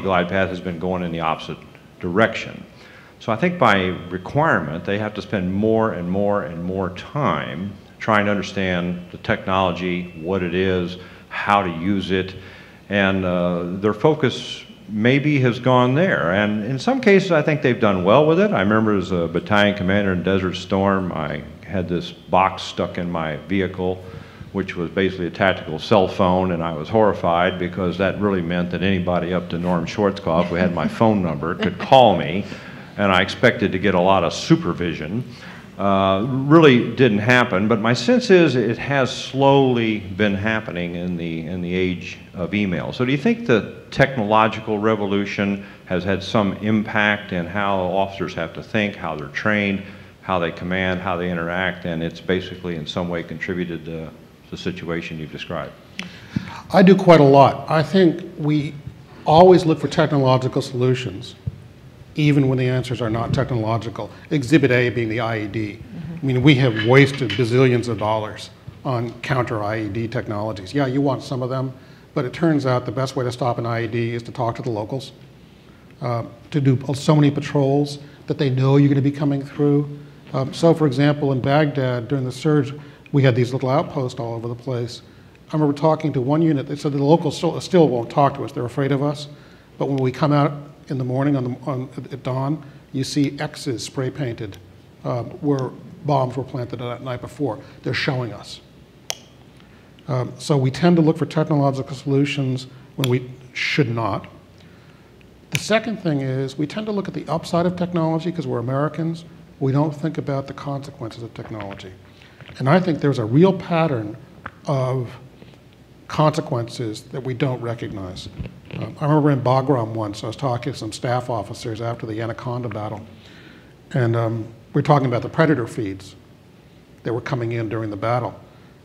glide path has been going in the opposite direction. So I think by requirement, they have to spend more and more and more time trying to understand the technology, what it is, how to use it, and their focus maybe has gone there. And in some cases, I think they've done well with it. I remember as a battalion commander in Desert Storm, I had this box stuck in my vehicle, which was basically a tactical cell phone, and I was horrified because that really meant that anybody up to Norm Schwarzkopf who had my phone number could call me, and I expected to get a lot of supervision. Really didn't happen, but my sense is it has slowly been happening in the age of email. So do you think the technological revolution has had some impact in how officers have to think, how they're trained, how they command, how they interact, and it's basically in some way contributed to the situation you've described? I do quite a lot. I think we always look for technological solutions, even when the answers are not technological. Exhibit A being the IED. I mean, we have wasted bazillions of dollars on counter-IED technologies. Yeah, you want some of them, but it turns out the best way to stop an IED is to talk to the locals, to do so many patrols that they know you're going to be coming through. So, for example, in Baghdad, during the surge, we had these little outposts all over the place. I remember talking to one unit. They said the locals still won't talk to us. They're afraid of us. But when we come out in the morning at dawn, you see X's spray painted where bombs were planted that night before. They're showing us. So we tend to look for technological solutions when we should not. The second thing is we tend to look at the upside of technology because we're Americans. We don't think about the consequences of technology. And I think there's a real pattern of consequences that we don't recognize. I remember in Bagram once, I was talking to some staff officers after the Anaconda battle, and we were talking about the predator feeds that were coming in during the battle.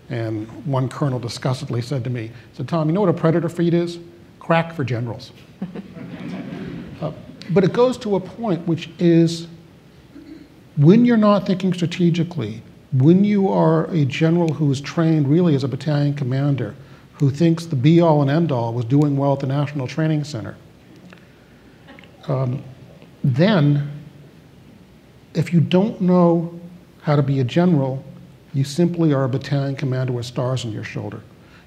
And one colonel disgustedly said to me, Tom, you know what a predator feed is? Crack for generals. But it goes to a point which is, when you're not thinking strategically, when you are a general who is trained really as a battalion commander, who thinks the be-all and end-all was doing well at the National Training Center, then if you don't know how to be a general, you simply are a battalion commander with stars on your shoulder.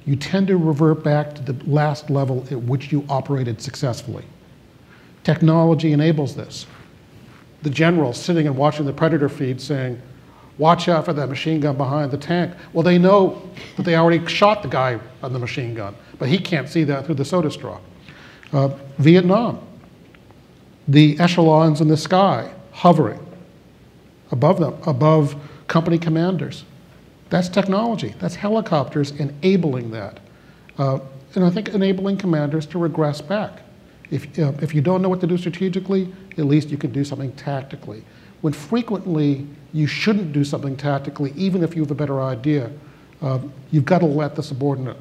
You tend to revert back to the last level at which you operated successfully. Technology enables this. The general sitting and watching the predator feed saying, watch out for that machine gun behind the tank. Well, they know that they already shot the guy on the machine gun, but he can't see that through the soda straw. Vietnam, the echelons in the sky, hovering above them, above company commanders. That's technology. That's helicopters enabling that. And I think enabling commanders to regress back. If you don't know what to do strategically, at least you can do something tactically. When frequently you shouldn't do something tactically, even if you have a better idea, you've got to let the subordinate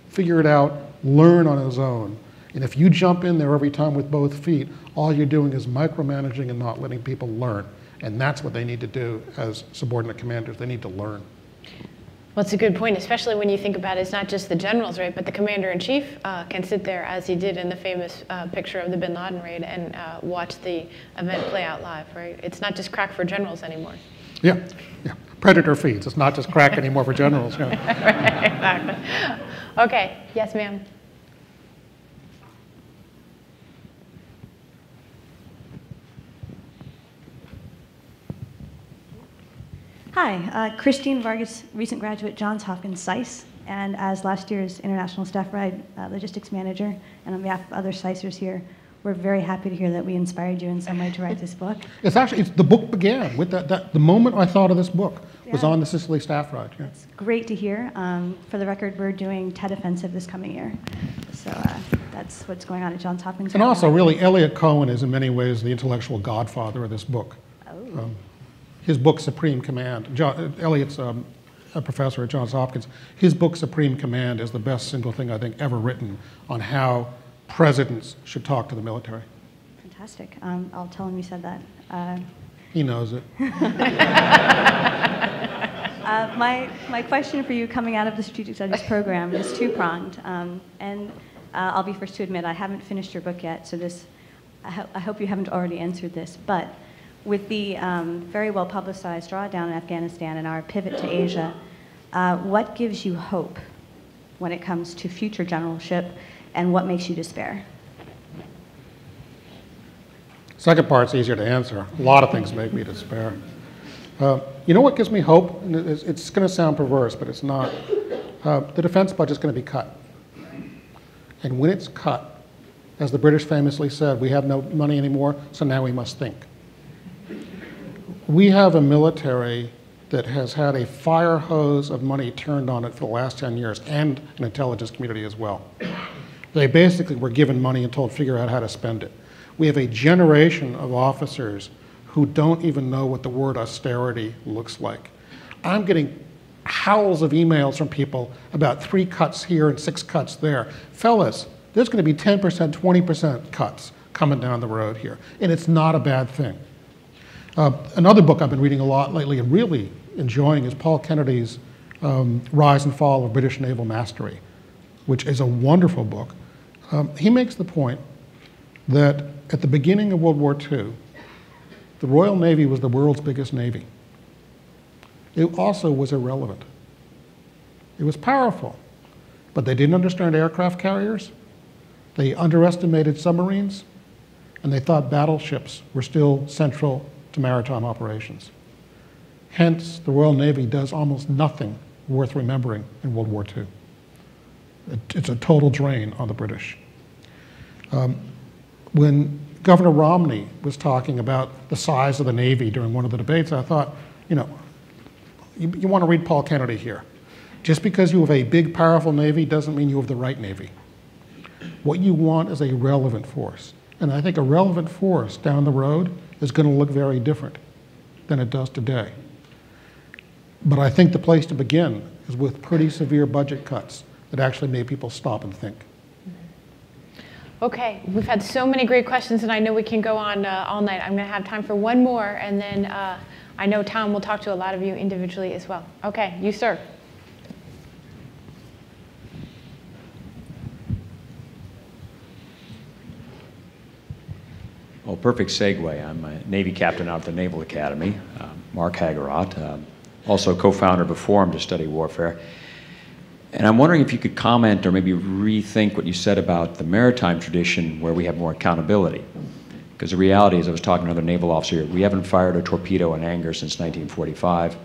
figure it out, learn on his own. And if you jump in there every time with both feet, all you're doing is micromanaging and not letting people learn. And that's what they need to do as subordinate commanders. They need to learn. Well, it's a good point, especially when you think about it's not just the generals, right, but the commander-in-chief can sit there, as he did in the famous picture of the bin Laden raid, and watch the event play out live, right? It's not just crack for generals anymore. Yeah, yeah. Predator feeds. It's not just crack anymore for generals. Yeah. Right, exactly. Okay, yes, ma'am. Hi, Christine Vargas, recent graduate, Johns Hopkins SICE, and as last year's International Staff Ride Logistics Manager, and on behalf of other SICErs here, we're very happy to hear that we inspired you in some way to write this book. It's actually, the book began with the moment I thought of this book was on the Sicily Staff Ride. Yeah. It's great to hear. For the record, we're doing TED Offensive this coming year. So that's what's going on at Johns Hopkins. And also, really, Elliot Cohen is in many ways the intellectual godfather of this book. Oh. His book, Supreme Command, Elliot's a professor at Johns Hopkins. His book, Supreme Command, is the best single thing I think ever written on how presidents should talk to the military. Fantastic. I'll tell him you said that. He knows it. My question for you coming out of the Strategic Studies program is two-pronged. And I'll be first to admit I haven't finished your book yet, so I hope you haven't already answered this. But with the very well-publicized drawdown in Afghanistan and our pivot to Asia, what gives you hope when it comes to future generalship, and what makes you despair? Second part's easier to answer. A lot of things make me despair. You know what gives me hope? It's going to sound perverse, but it's not. The defense budget's going to be cut. And when it's cut, as the British famously said, we have no money anymore, so now we must think. We have a military that has had a fire hose of money turned on it for the last 10 years, and an intelligence community as well. They basically were given money and told figure out how to spend it. We have a generation of officers who don't even know what the word austerity looks like. I'm getting howls of emails from people about 3 cuts here and 6 cuts there. Fellas, there's going to be 10%, 20% cuts coming down the road here, and it's not a bad thing. Another book I've been reading a lot lately and really enjoying is Paul Kennedy's Rise and Fall of British Naval Mastery, which is a wonderful book. He makes the point that at the beginning of World War II, the Royal Navy was the world's biggest navy. It also was irrelevant. It was powerful, but they didn't understand aircraft carriers, they underestimated submarines, and they thought battleships were still central to maritime operations. Hence, the Royal Navy does almost nothing worth remembering in World War II. It's a total drain on the British. When Governor Romney was talking about the size of the Navy during one of the debates, I thought, you know, you want to read Paul Kennedy here. Just because you have a big, powerful Navy doesn't mean you have the right Navy. What you want is a relevant force. And I think a relevant force down the road is going to look very different than it does today. But I think the place to begin is with pretty severe budget cuts that actually made people stop and think. Okay, we've had so many great questions, and I know we can go on all night. I'm going to have time for one more, and then I know Tom will talk to a lot of you individually as well. Okay, you, sir. Well, perfect segue. I'm a Navy captain out at the Naval Academy, Mark Hagerott, also co-founder of a forum to study warfare. And I'm wondering if you could comment or maybe rethink what you said about the maritime tradition where we have more accountability. Because the reality is, I was talking to another naval officer, we haven't fired a torpedo in anger since 1945.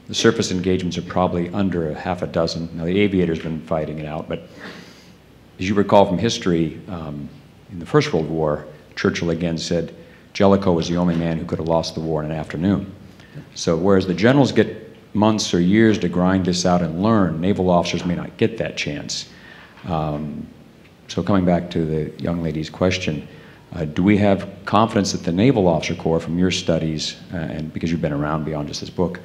The surface engagements are probably under half a dozen. Now, the aviators have been fighting it out, but as you recall from history, in the First World War, Churchill again said, Jellicoe was the only man who could have lost the war in an afternoon. So whereas the generals get months or years to grind this out and learn, naval officers may not get that chance. So coming back to the young lady's question, do we have confidence that the Naval Officer Corps, from your studies, and because you've been around beyond just this book,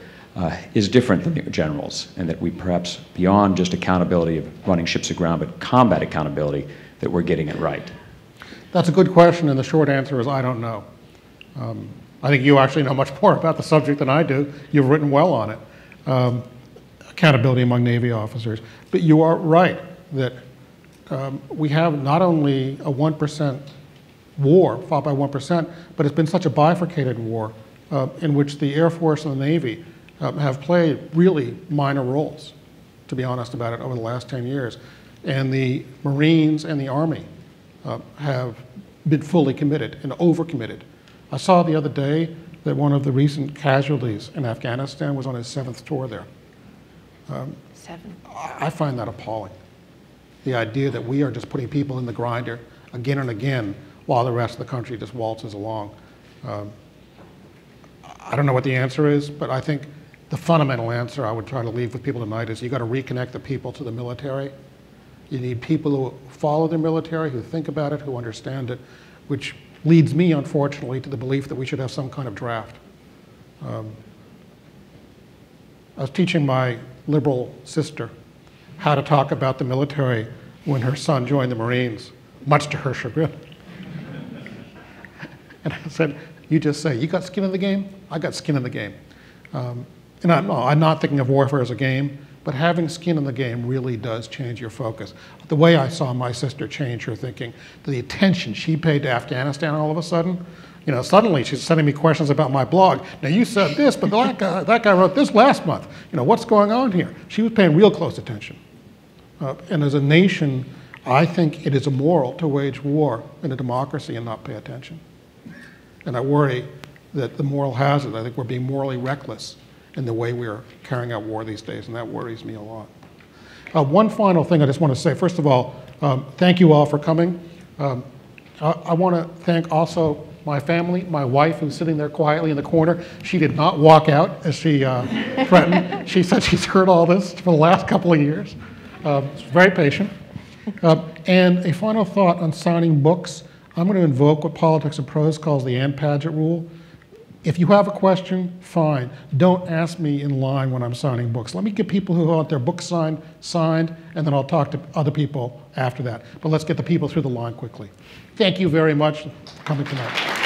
is different than the generals, and that we perhaps, beyond just accountability of running ships aground, but combat accountability, that we're getting it right? That's a good question, and the short answer is I don't know. I think you actually know much more about the subject than I do. You've written well on it. Accountability among Navy officers. But you are right that we have not only a 1% war fought by 1%, but it's been such a bifurcated war in which the Air Force and the Navy have played really minor roles, to be honest about it, over the last 10 years. And the Marines and the Army have been fully committed and overcommitted. I saw the other day that one of the recent casualties in Afghanistan was on his 7th tour there. 7. I find that appalling. The idea that we are just putting people in the grinder again and again while the rest of the country just waltzes along. I don't know what the answer is, but I think the fundamental answer I would try to leave with people tonight is you got to reconnect the people to the military. You need people who follow the military, who think about it, who understand it, which leads me, unfortunately, to the belief that we should have some kind of draft. I was teaching my liberal sister how to talk about the military when her son joined the Marines, much to her chagrin. And I said, you just say, you got skin in the game? I got skin in the game. And I'm not thinking of warfare as a game, but having skin in the game really does change your focus. The way I saw my sister change her thinking, the attention she paid to Afghanistan all of a sudden, you know, suddenly she's sending me questions about my blog. Now you said this, but that guy wrote this last month. You know, what's going on here? She was paying real close attention. And as a nation, I think it is immoral to wage war in a democracy and not pay attention. And I worry that the moral hazard, I think we're being morally reckless in the way we're carrying out war these days, and that worries me a lot. One final thing I just want to say. First of all, thank you all for coming. I want to thank also my family, my wife, who's sitting there quietly in the corner. She did not walk out as she threatened. She said she's heard all this for the last couple of years. She's very patient. And a final thought on signing books. I'm going to invoke what Politics and Prose calls the Ann Padgett rule. If you have a question, fine. Don't ask me in line when I'm signing books. Let me get people who want their books signed, and then I'll talk to other people after that. But let's get the people through the line quickly. Thank you very much for coming tonight.